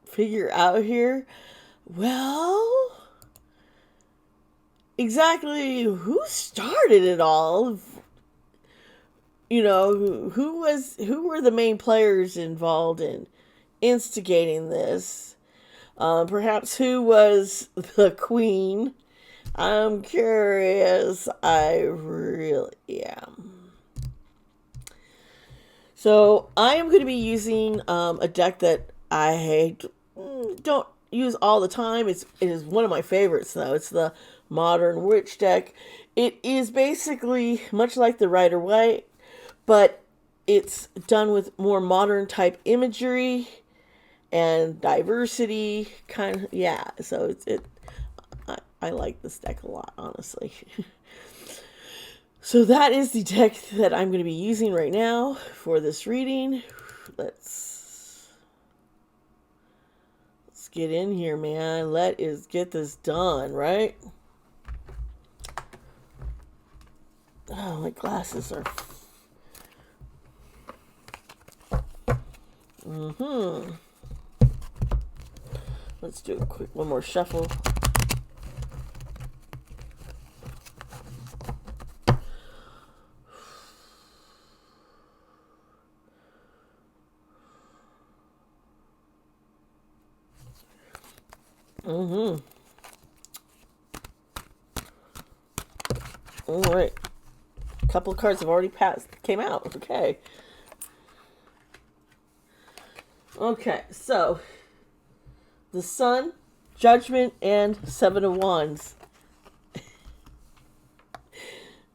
figure out here, well, exactly who started it all? Who were the main players involved in instigating this? Perhaps who was the queen? I'm curious. I really am. So I am going to be using a deck that I don't use all the time. It is one of my favorites, though. It's the Modern Witch deck. It is basically much like the Rider-Waite, but it's done with more modern type imagery and diversity, kind of. Yeah, so I like this deck a lot, honestly. So that is the deck that I'm going to be using right now for this reading. Let's get in here, man. Let's get this done, right? Oh, my glasses are... Let's do a quick one more shuffle. All right. A couple of cards have already came out. Okay, so the Sun, Judgment, and Seven of Wands.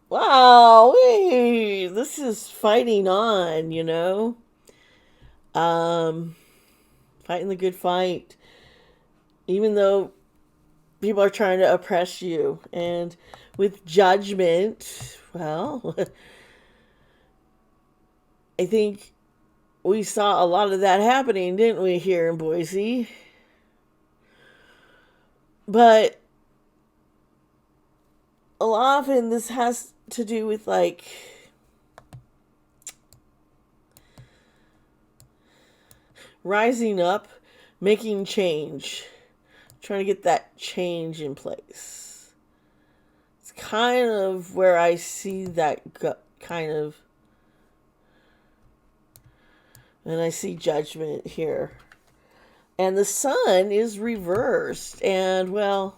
Wow, this is fighting on, fighting the good fight, even though people are trying to oppress you. And with Judgment, well, I think we saw a lot of that happening, didn't we, here in Boise? But often this has to do with rising up, making change, trying to get that change in place. It's kind of where I see that kind of, and I see Judgment here. And the Sun is reversed, and well,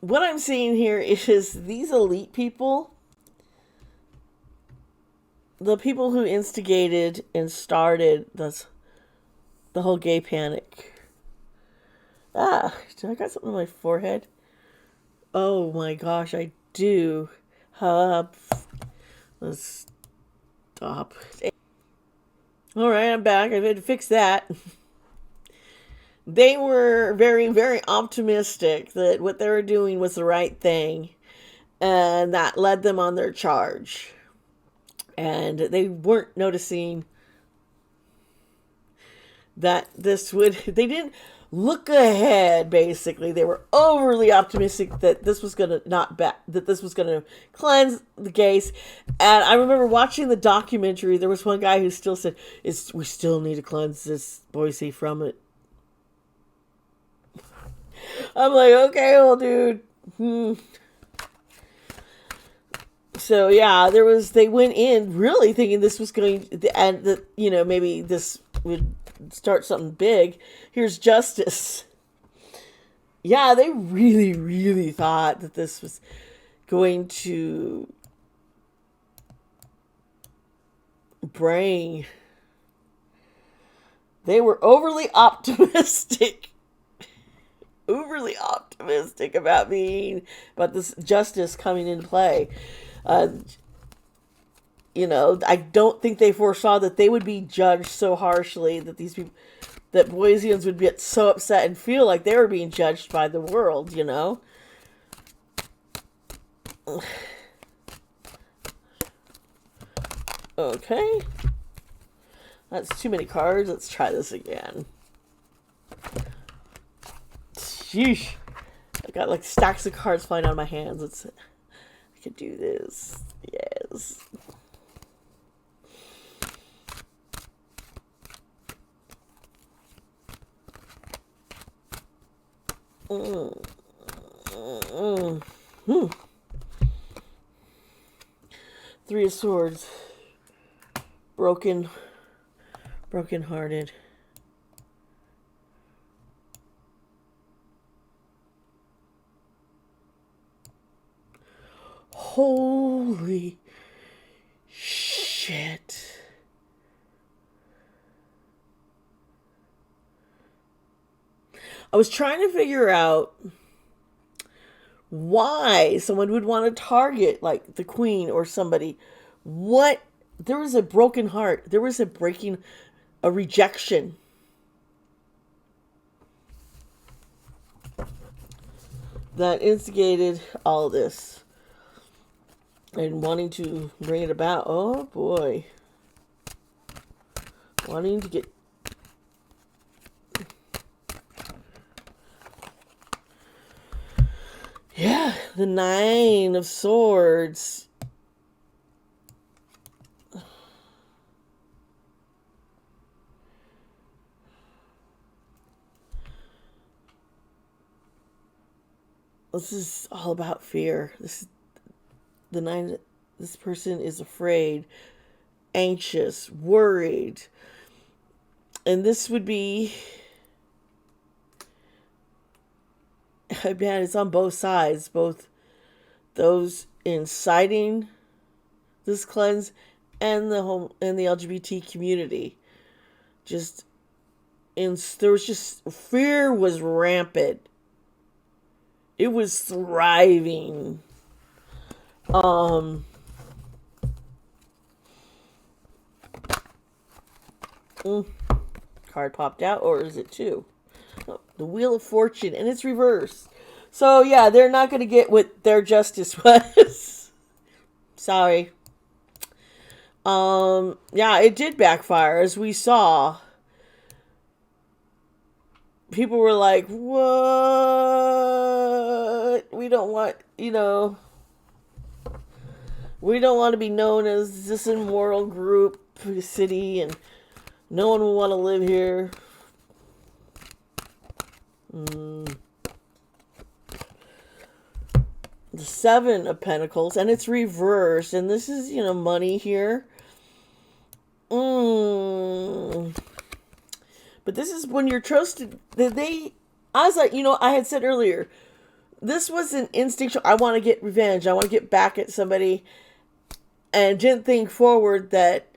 what I'm seeing here is these elite people, the people who instigated and started the the whole gay panic. Ah, I got something on my forehead. Oh my gosh, I do. Let's stop. All right, I'm back. I've had to fix that. They were very, very optimistic that what they were doing was the right thing, and that led them on their charge. And they weren't noticing that they didn't look ahead, basically. They were overly optimistic that this was going to that this was going to cleanse the gays. And I remember watching the documentary, there was one guy who still said, we still need to cleanse this Boise from it. I'm like, okay, well, dude. So yeah, they went in really thinking this was going to, and that, maybe this would start something big. Here's justice. Yeah, they really, really thought that this was going to bring. They were overly optimistic. Overly optimistic about this justice coming into play. I don't think they foresaw that they would be judged so harshly, that Boiseans would get so upset and feel like they were being judged by the world, Okay. That's too many cards. Let's try this again. Sheesh. I got like stacks of cards flying out of my hands. I could do this. Yes. Three of Swords. Broken-hearted. Holy shit. I was trying to figure out why someone would want to target like the Queen or somebody. There was a broken heart. There was a rejection. That instigated all this. And wanting to bring it about. Oh boy. Wanting to get. Yeah, the Nine of Swords. This is all about fear. This person is afraid, anxious, worried. And this would be, man, it's on both sides, both those inciting this cleanse and the LGBT community. Fear was rampant. It was thriving. Card popped out, or is it two? Oh, the Wheel of Fortune, and it's reversed. So yeah, they're not going to get what their justice was. Sorry. Yeah, it did backfire, as we saw. People were like, what? We don't want, we don't want to be known as this immoral group, city, and no one will want to live here. The Seven of Pentacles, and it's reversed, and this is, money here. But this is when you're trusted. I had said earlier, this was an instinctual, I want to get revenge, I want to get back at somebody, and didn't think forward that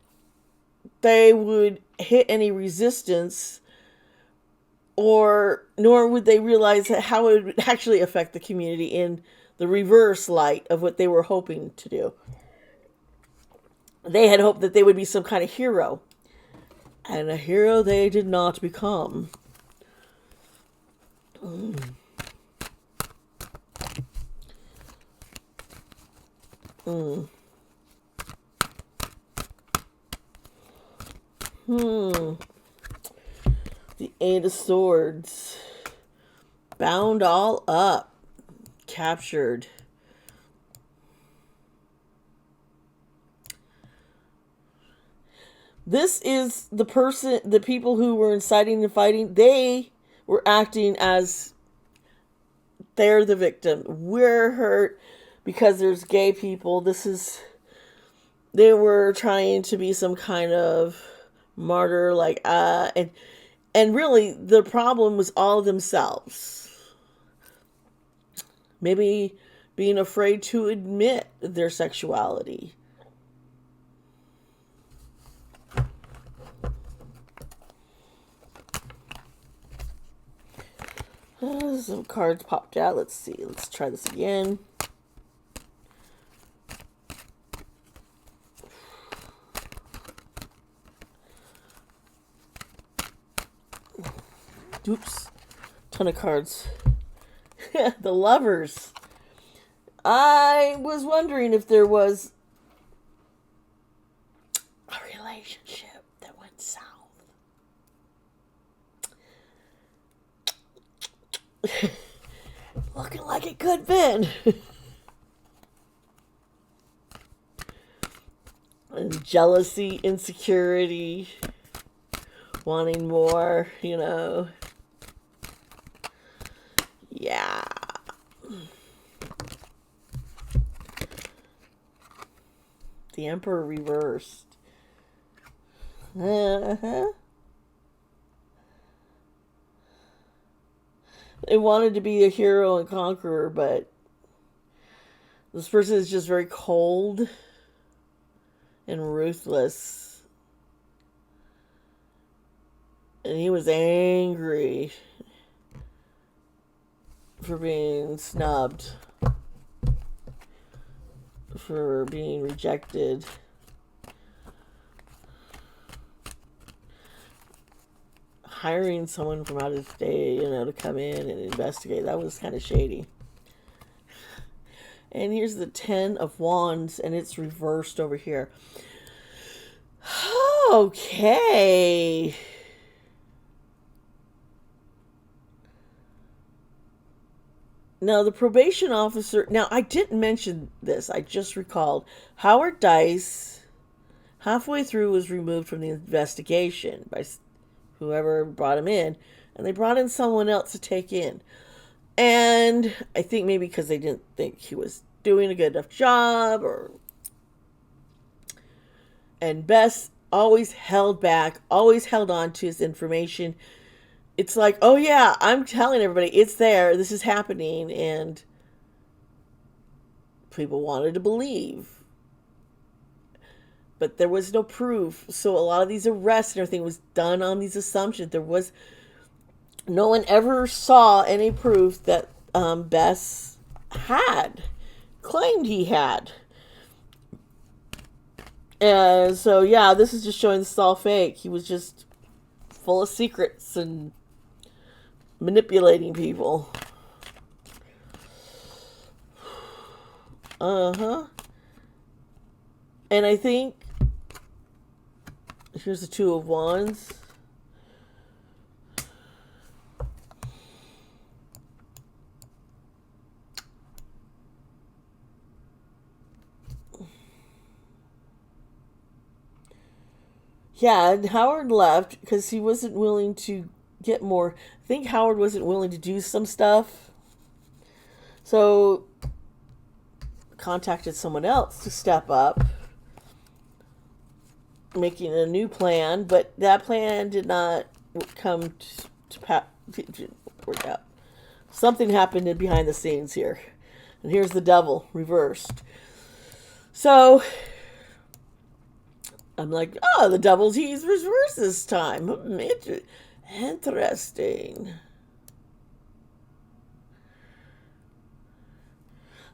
they would hit any resistance or nor would they realize how it would actually affect the community in the reverse light of what they were hoping to do. They had hoped that they would be some kind of hero, and a hero they did not become. Mm. Mm. The Eight of Swords. Bound all up. Captured. This is the people who were inciting and fighting. They were acting as they're the victim. We're hurt because there's gay people. They were trying to be some kind of martyr, and really the problem was all themselves. Maybe being afraid to admit their sexuality. Some cards popped out. Let's see. Let's try this again. Oops. Ton of cards. The Lovers. I was wondering if there was a relationship that went south. Looking like it could have been. And jealousy, insecurity, wanting more, Yeah. The Emperor reversed. Uh-huh. They wanted to be a hero and conqueror, but this person is just very cold and ruthless. And he was angry for being snubbed, for being rejected. Hiring someone from out of state, to come in and investigate, that was kind of shady. And here's the 10 of Wands, and it's reversed over here. Okay. Now, the probation officer... Now, I didn't mention this. I just recalled. Howard Dice, halfway through, was removed from the investigation by whoever brought him in. And they brought in someone else to take in. And I think maybe because they didn't think he was doing a good enough job. And Bess always held back, always held on to his information. It's like, oh yeah, I'm telling everybody, it's there, this is happening, and people wanted to believe. But there was no proof, so a lot of these arrests and everything was done on these assumptions. No one ever saw any proof that Bess claimed he had. And so, yeah, this is just showing this is all fake. He was just full of secrets and manipulating people. And I think here's the Two of Wands. Yeah, and Howard left because he wasn't willing to get more. I think Howard wasn't willing to do some stuff. So, contacted someone else to step up, making a new plan, but that plan did not come to work out. Something happened behind the scenes here. And here's the Devil reversed. So, I'm like, oh, the Devil's he's reversed this time. Interesting.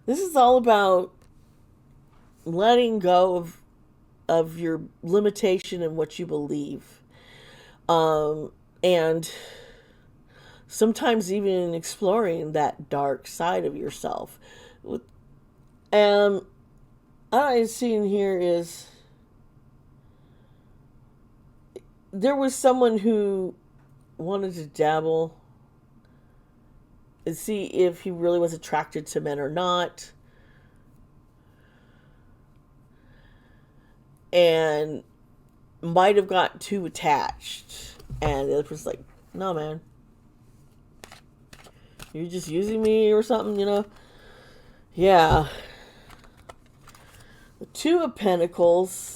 This is all about letting go of your limitation and what you believe. And sometimes even exploring that dark side of yourself. And what I'm seeing here is there was someone who wanted to dabble and see if he really was attracted to men or not. And might have got too attached. And the other person's like, no, man. You're just using me or something, you know? Yeah. The Two of Pentacles.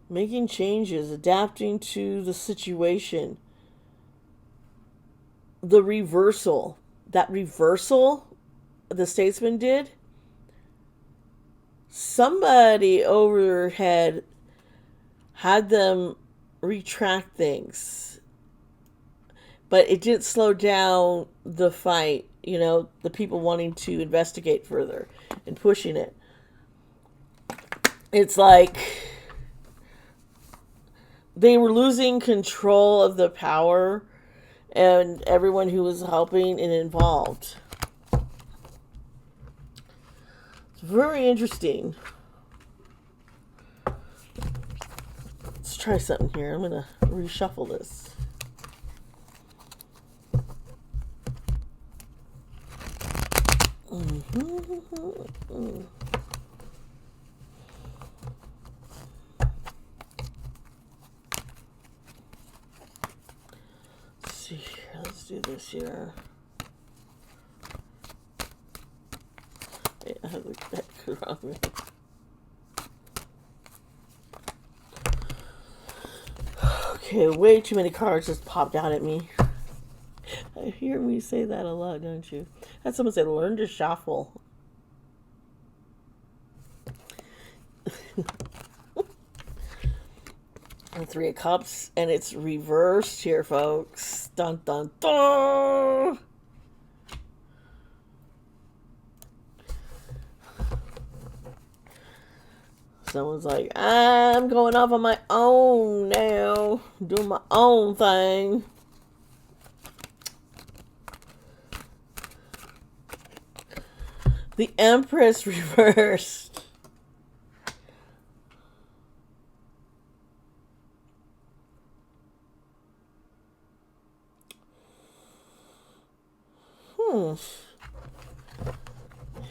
Making changes, adapting to the situation. The reversal. That reversal the statesman did. Somebody overhead had them retract things. But it didn't slow down the fight. You know, the people wanting to investigate further and pushing it. It's like they were losing control of the power and everyone who was helping and involved. It's very interesting. Let's try something here. I'm going to reshuffle this. See here, let's do this here. Wait, I have the deck wrong. Okay, way too many cards just popped out at me. I hear me say that a lot, don't you? I had someone say, learn to shuffle. And Three of Cups, and it's reversed here, folks. Dun, dun, dun! Someone's like, I'm going off on my own now. Doing my own thing. The Empress reversed.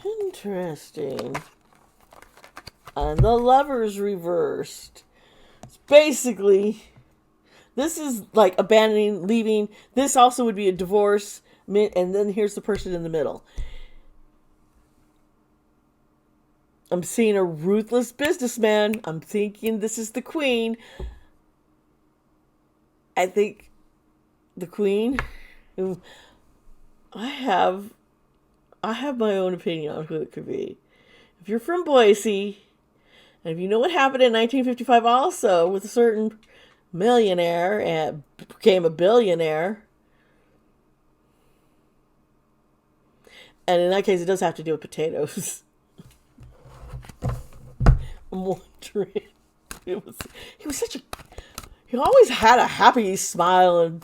Interesting. And the Lovers reversed. It's basically, this is like abandoning, leaving. This also would be a divorce. And then here's the person in the middle. I'm seeing a ruthless businessman. I'm thinking this is the Queen. I think the Queen. I have my own opinion on who it could be. If you're from Boise, and if you know what happened in 1955 also with a certain millionaire and became a billionaire, and in that case it does have to do with potatoes. I'm wondering. He was such a, he always had a happy smile and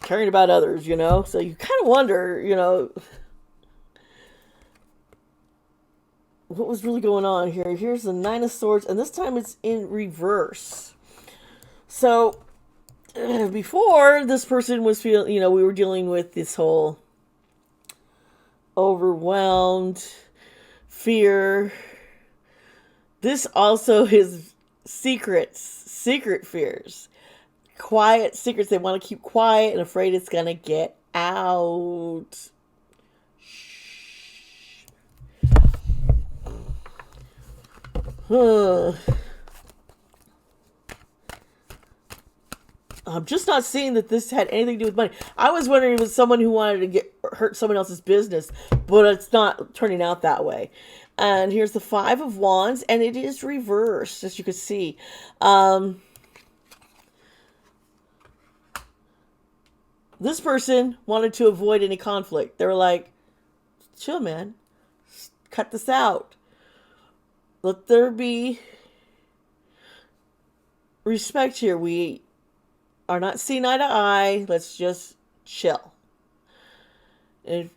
caring about others, you know? So you kind of wonder, you know, what was really going on here. Here's the Nine of Swords, and this time it's in reverse. So before, this person was feeling, you know, we were dealing with this whole overwhelmed fear. This also is secret fears. Quiet secrets they want to keep quiet and afraid it's going to get out. Shh. I'm just not seeing that this had anything to do with money. I was wondering if it was someone who wanted to hurt someone else's business, but it's not turning out that way. And here's the Five of Wands, and it is reversed, as you can see. This person wanted to avoid any conflict. They were like, chill, man. Cut this out. Let there be respect here. We are not seeing eye to eye. Let's just chill. And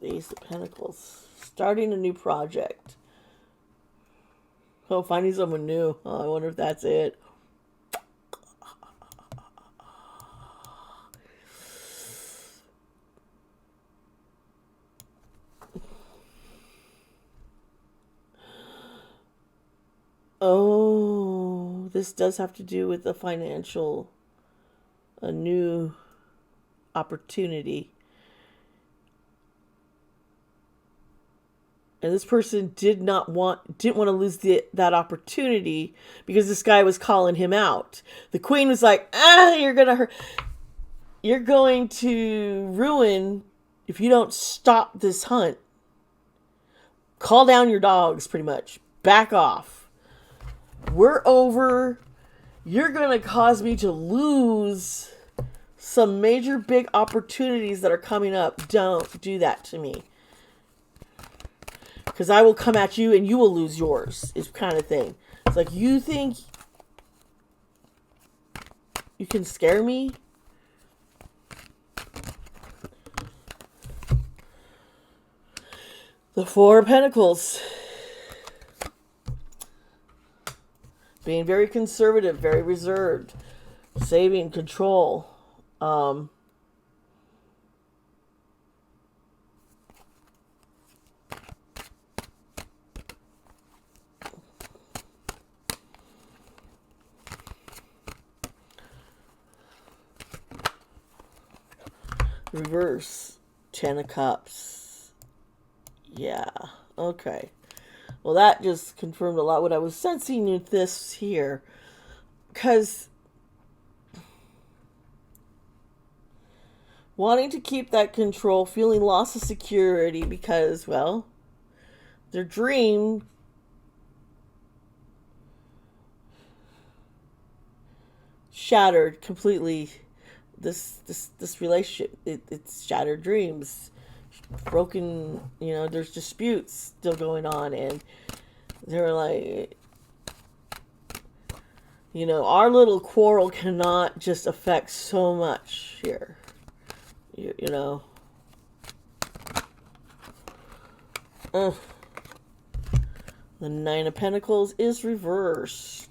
the Ace of Pentacles. Starting a new project. Oh, finding someone new. Oh, I wonder if that's it. Oh, this does have to do with a new opportunity. And this person didn't want to lose that opportunity because this guy was calling him out. The queen was like, you're going to ruin if you don't stop this hunt. Call down your dogs, pretty much. Back off. We're over. You're going to cause me to lose some major big opportunities that are coming up. Don't do that to me. Because I will come at you and you will lose yours, is kind of thing. It's like, you think you can scare me? The Four of Pentacles. Being very conservative, very reserved. Saving control. Reverse. Ten of Cups. Yeah. Okay. Well, that just confirmed a lot what I was sensing with this here. Because wanting to keep that control, feeling loss of security because, well, their dream shattered completely. This relationship, it's shattered dreams. Broken, there's disputes still going on, and they're like, our little quarrel cannot just affect so much here, you know. The Nine of Pentacles is reversed.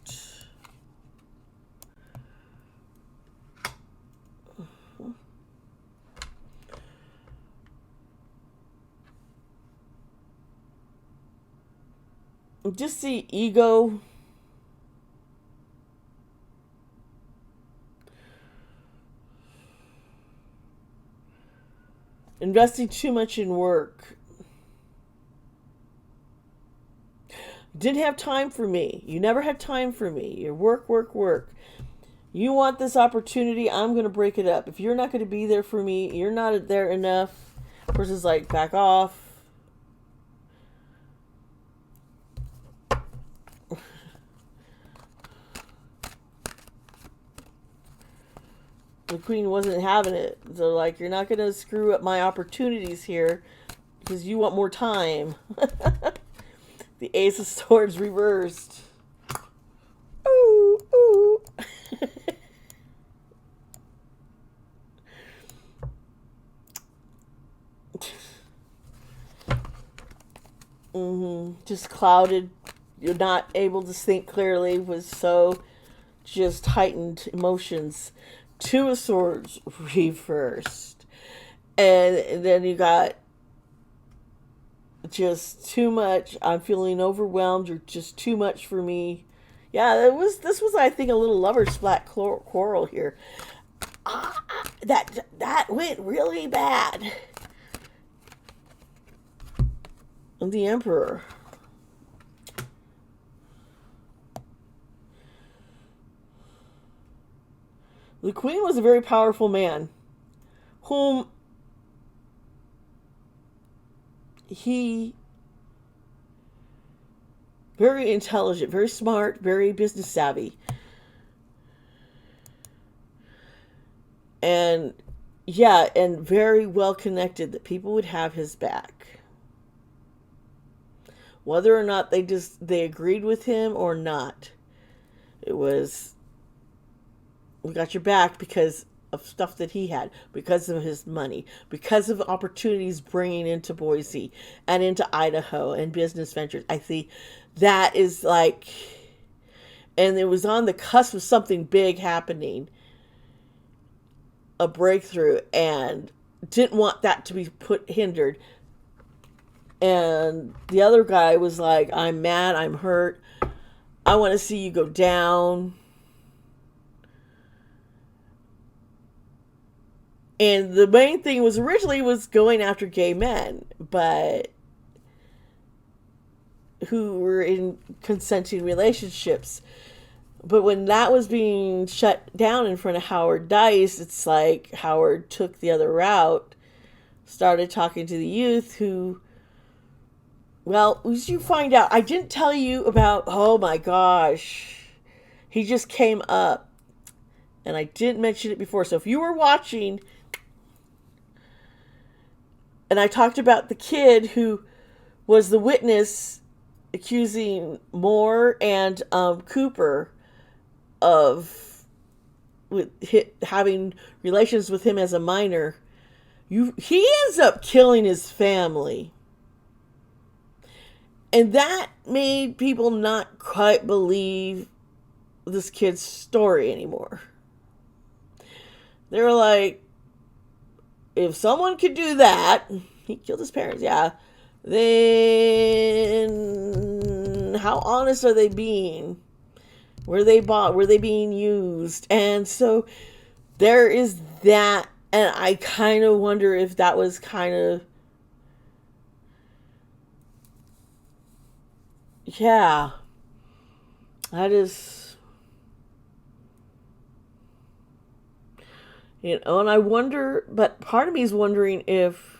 Just the ego. Investing too much in work. Didn't have time for me. You never had time for me. You work, work, work. You want this opportunity, I'm going to break it up. If you're not going to be there for me, you're not there enough. Person's like, back off. The queen wasn't having it. So, like, you're not going to screw up my opportunities here because you want more time. The Ace of Swords reversed. Ooh, ooh. Just clouded. You're not able to think clearly. Was so just heightened emotions. Two of Swords reversed. And then you got just too much. I'm feeling overwhelmed. You're just too much for me. Yeah, it was. This was, I think, a little lover splat quarrel here. That went really bad. The emperor. The queen was a very powerful man, whom he very intelligent, very smart, very business savvy. And yeah, and very well connected, that people would have his back. Whether or not they agreed with him or not, it was, we got your back because of stuff that he had, because of his money, because of opportunities bringing into Boise and into Idaho and business ventures. I think that is like, and it was on the cusp of something big happening, a breakthrough, and didn't want that to be hindered. And the other guy was like, I'm mad, I'm hurt, I want to see you go down. And the main thing was originally was going after gay men, but who were in consenting relationships. But when that was being shut down in front of Howard Dice, it's like Howard took the other route, started talking to the youth who, well, as you find out, I didn't tell you about, oh my gosh, he just came up, and I didn't mention it before. So if you were watching, and I talked about the kid who was the witness accusing Moore and Cooper of having relations with him as a minor, he ends up killing his family. And that made people not quite believe this kid's story anymore. They were like, if someone could do that, he killed his parents, yeah, then how honest are they being? Were they bought? Were they being used? And so there is that. And I kind of wonder if that was kind of, yeah, that is, and I wonder, but part of me is wondering if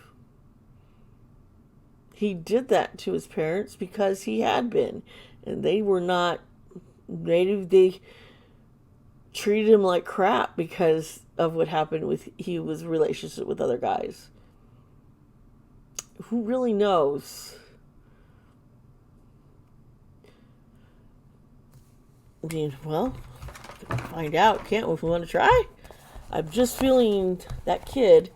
he did that to his parents because he had been, and they were not, they treated him like crap because of what happened with he was relationship with other guys. Who really knows? I mean, well, find out, can't we, if we want to try? I'm just feeling that kid,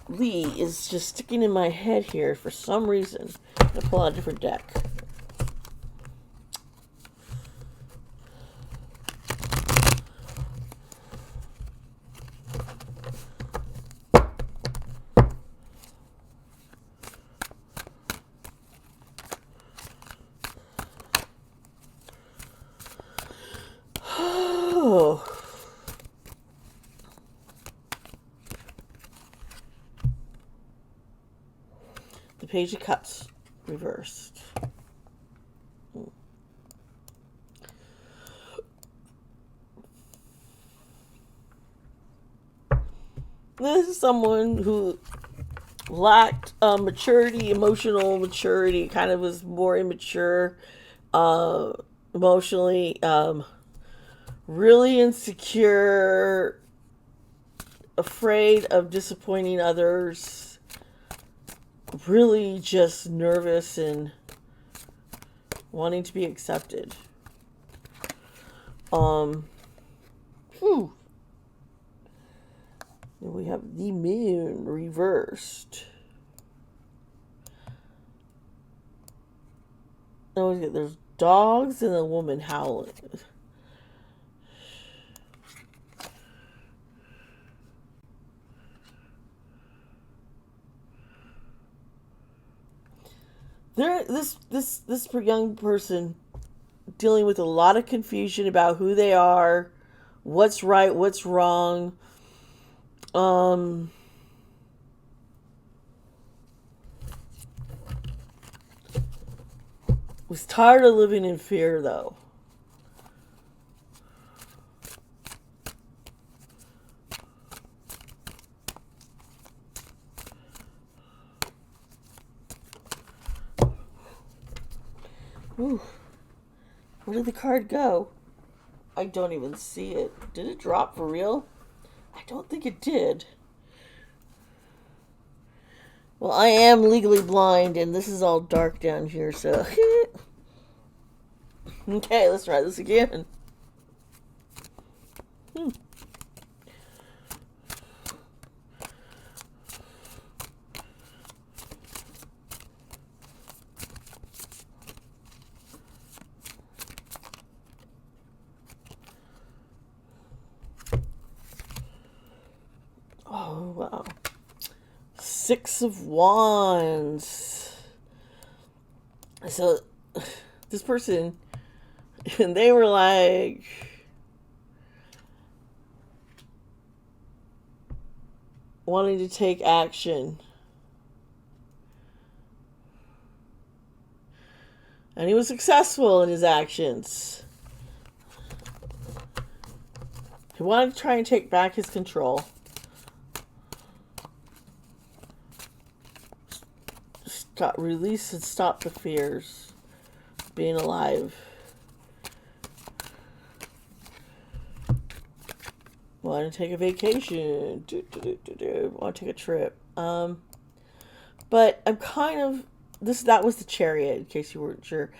Lee, is just sticking in my head here for some reason. I'm going to pull out a different deck. The Page of Cups reversed. This is someone who lacked maturity, emotional maturity, kind of was more immature emotionally, really insecure, afraid of disappointing others, really just nervous and wanting to be accepted. We have the moon reversed. Oh, there's dogs and a woman howling. This young person dealing with a lot of confusion about who they are, what's right, what's wrong. Was tired of living in fear, though. Ooh, where did the card go? I don't even see it. Did it drop for real? I don't think it did. Well, I am legally blind, and this is all dark down here, so... Okay, let's try this again. Oh, wow. 6 of Wands. So, this person, and they were like, wanting to take action. And he was successful in his actions. He wanted to try and take back his control. Release and stop the fears. Being alive. Want to take a vacation. Want to take a trip. But I'm kind of... That was the Chariot, in case you weren't sure.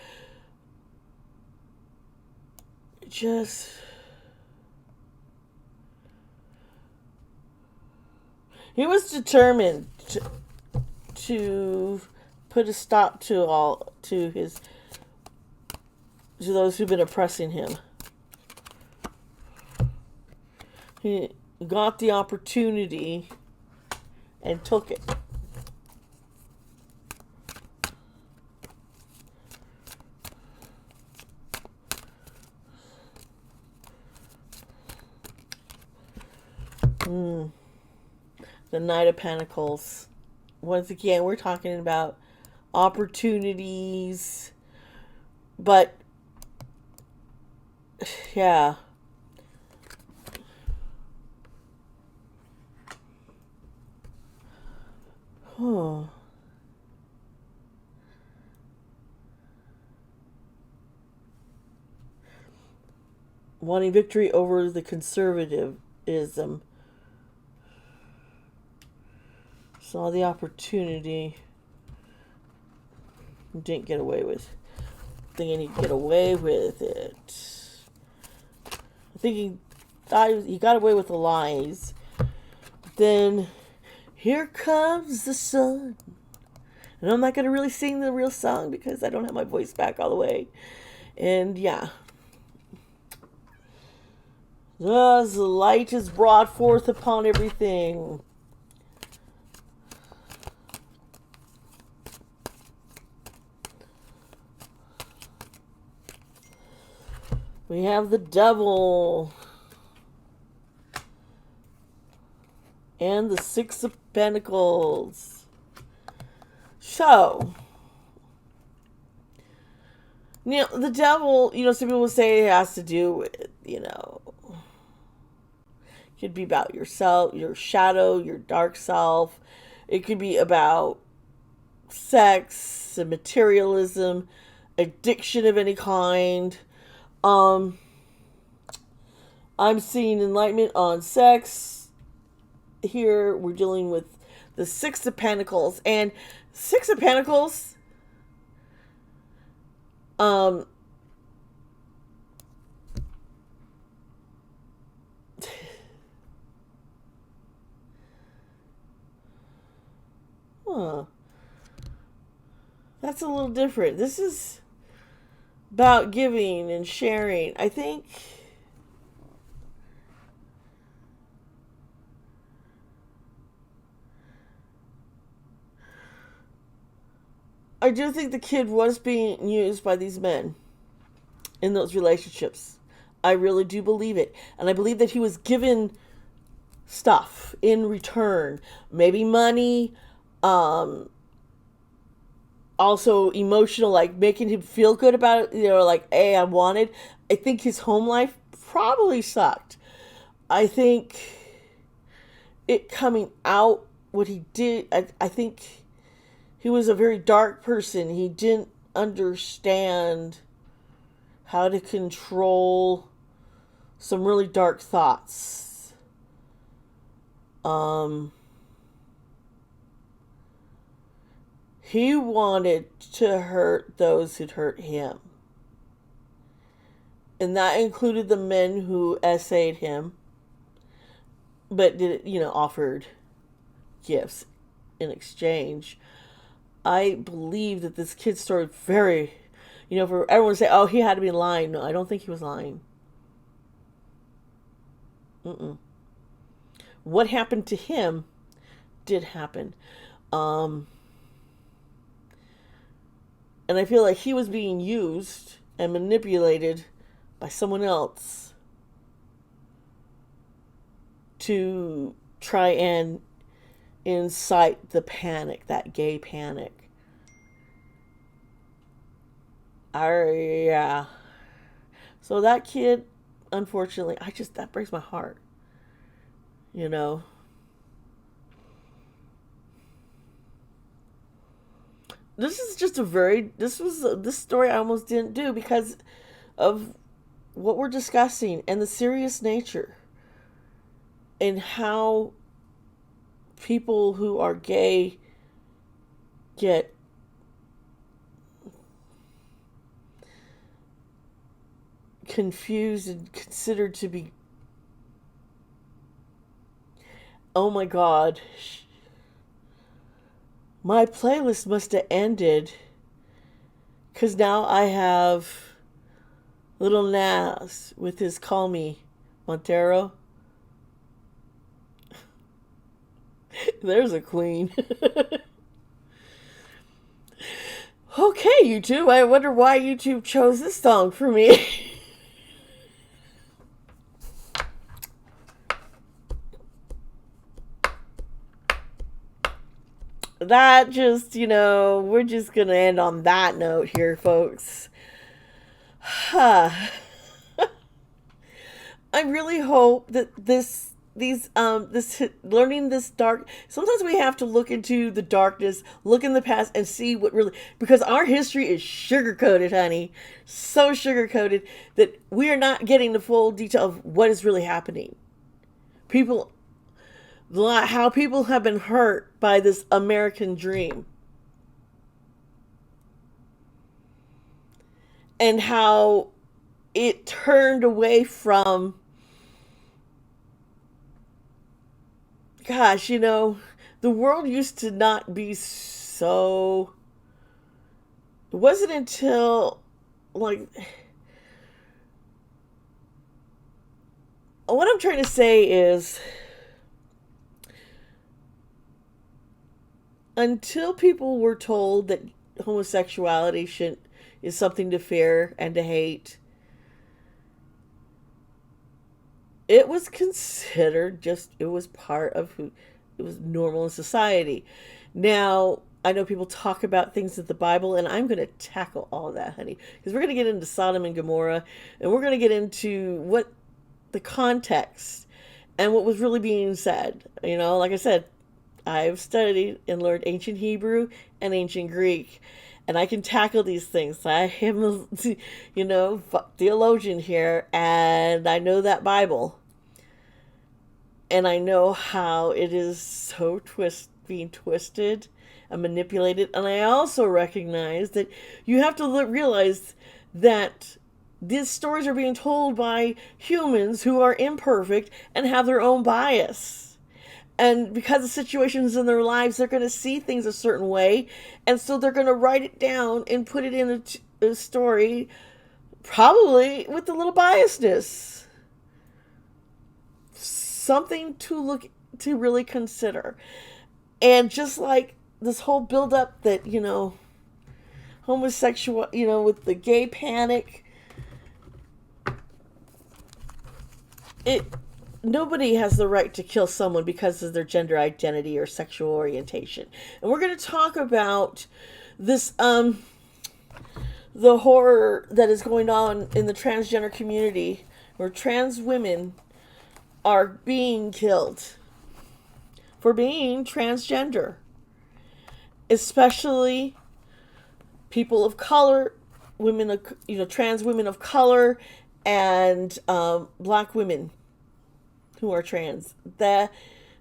Just... He was determined to put a stop to those who've been oppressing him. He got the opportunity and took it. The Knight of Pentacles. Once again, we're talking about opportunities, but yeah. Oh. Wanting victory over the conservatism. Saw the opportunity. Didn't get away with. Thinking he'd get away with it. I think he thought he got away with the lies. Then, here comes the sun. And I'm not going to really sing the real song because I don't have my voice back all the way. And yeah. Thus the light is brought forth upon everything. We have the Devil. And the 6 of Pentacles. So, the Devil, some people will say it has to do with, could be about yourself, your shadow, your dark self. It could be about sex and materialism, addiction of any kind. I'm seeing enlightenment on sex. Here we're dealing with the 6 of Pentacles. And 6 of Pentacles, that's a little different. This is about giving and sharing. I think I do think the kid was being used by these men in those relationships. I really do believe it. And I believe that he was given stuff in return. Maybe money, also emotional, like making him feel good about it, like, hey, I wanted. I think his home life probably sucked. I think it coming out, what he did, I think he was a very dark person. He didn't understand how to control some really dark thoughts. He wanted to hurt those who'd hurt him. And that included the men who essayed him, but offered gifts in exchange. I believe that this kid's story very, for everyone to say, oh, he had to be lying. No, I don't think he was lying. What happened to him did happen. And I feel like he was being used and manipulated by someone else to try and incite the panic, that gay panic. Yeah. So that kid, unfortunately, that breaks my heart. This is just this story I almost didn't do because of what we're discussing and the serious nature and how people who are gay get confused and considered to be, oh my God, my playlist must have ended because now I have Little Nas with his Call Me Montero. There's a queen. Okay, YouTube. I wonder why YouTube chose this song for me. That just, we're just going to end on that note here, folks. I really hope that this learning this dark, sometimes we have to look into the darkness, look in the past and see what really, because our history is sugar-coated, honey. So sugar-coated that we are not getting the full detail of what is really happening. How people have been hurt by this American dream. And how it turned away from, gosh, the world used to not be so. It wasn't until, what I'm trying to say is, until people were told that homosexuality is something to fear and to hate, it was considered it was part of it was normal in society. Now, I know people talk about things in the Bible, and I'm going to tackle all of that, honey, because we're going to get into Sodom and Gomorrah, and we're going to get into what the context and what was really being said. Like I said, I've studied and learned ancient Hebrew and ancient Greek, and I can tackle these things. I am a, theologian here, and I know that Bible. And I know how it is so being twisted and manipulated. And I also recognize that you have to realize that these stories are being told by humans who are imperfect and have their own bias. And because of situations in their lives, they're going to see things a certain way. And so they're going to write it down and put it in a story, probably with a little biasness. Something to really consider. And just like this whole build-up that, homosexual, with the gay panic. Nobody has the right to kill someone because of their gender identity or sexual orientation. And we're going to talk about this the horror that is going on in the transgender community, where trans women are being killed for being transgender, especially people of color, women of, trans women of color, and black women who are trans. That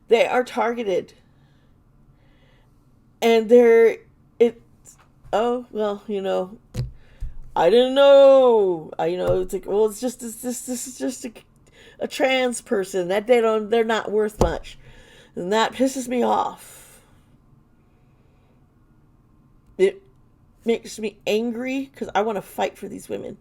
they are targeted, and oh well, I didn't know. It's like, well, this is just a trans person that they're not worth much, and that pisses me off. It makes me angry because I want to fight for these women.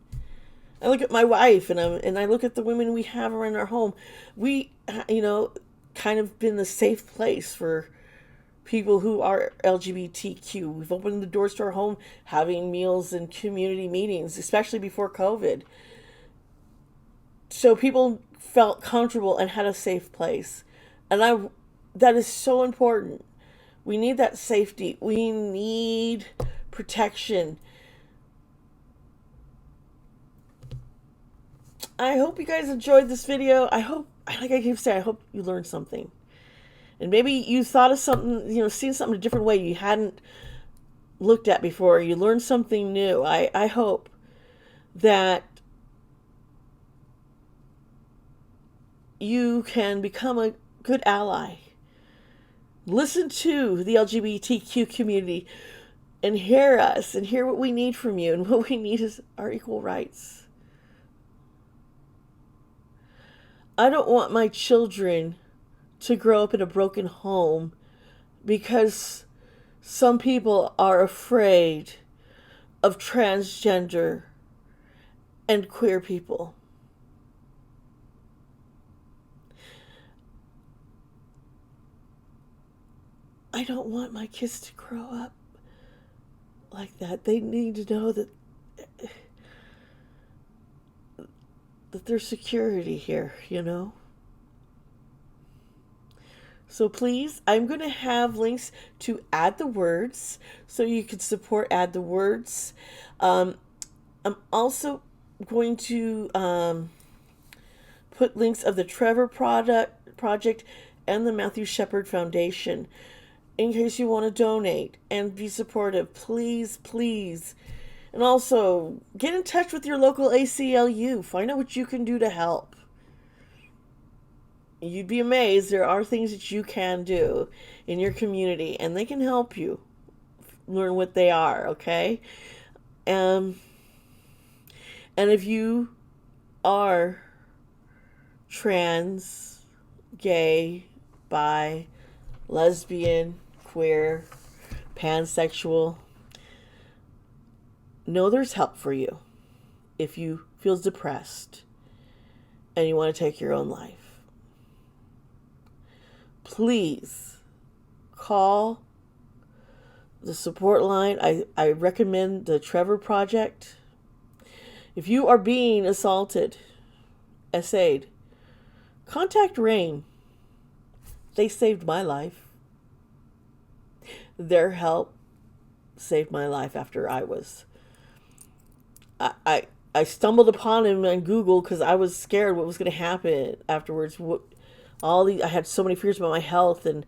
I look at my wife and I look at the women we have around our home. We, kind of been the safe place for people who are LGBTQ. We've opened the doors to our home, having meals and community meetings, especially before COVID. So people felt comfortable and had a safe place. And that is so important. We need that safety. We need protection. I hope you guys enjoyed this video. I hope, like I keep saying, I hope you learned something. And maybe you thought of something, seen something a different way you hadn't looked at before. You learned something new. I hope that you can become a good ally. Listen to the LGBTQ community and hear us and hear what we need from you. And what we need is our equal rights. I don't want my children to grow up in a broken home because some people are afraid of transgender and queer people. I don't want my kids to grow up like that. They need to know that there's security here, So please, I'm going to have links to Add the Words so you can support Add the Words. I'm also going to put links of the Trevor Project and the Matthew Shepard Foundation in case you want to donate and be supportive. Please, please. And also, get in touch with your local ACLU. Find out what you can do to help. You'd be amazed. There are things that you can do in your community, and they can help you learn what they are, okay? And if you are trans, gay, bi, lesbian, queer, pansexual, know there's help for you if you feel depressed and you want to take your own life. Please call the support line. I recommend the Trevor Project. If you are being assaulted, essayed, contact RAIN. They saved my life. Their help saved my life after I stumbled upon him on Google because I was scared what was going to happen afterwards. I had so many fears about my health, and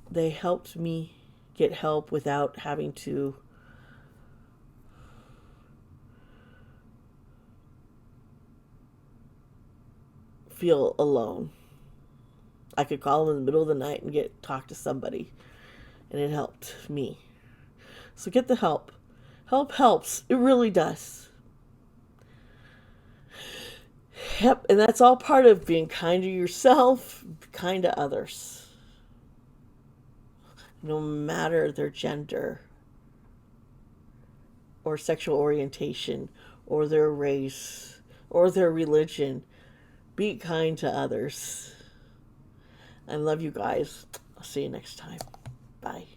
they helped me get help without having to feel alone. I could call them in the middle of the night and talk to somebody, and it helped me. So get the help. Help helps. It really does. Yep, and that's all part of being kind to yourself, kind to others. No matter their gender or sexual orientation or their race or their religion, be kind to others. I love you guys. I'll see you next time. Bye.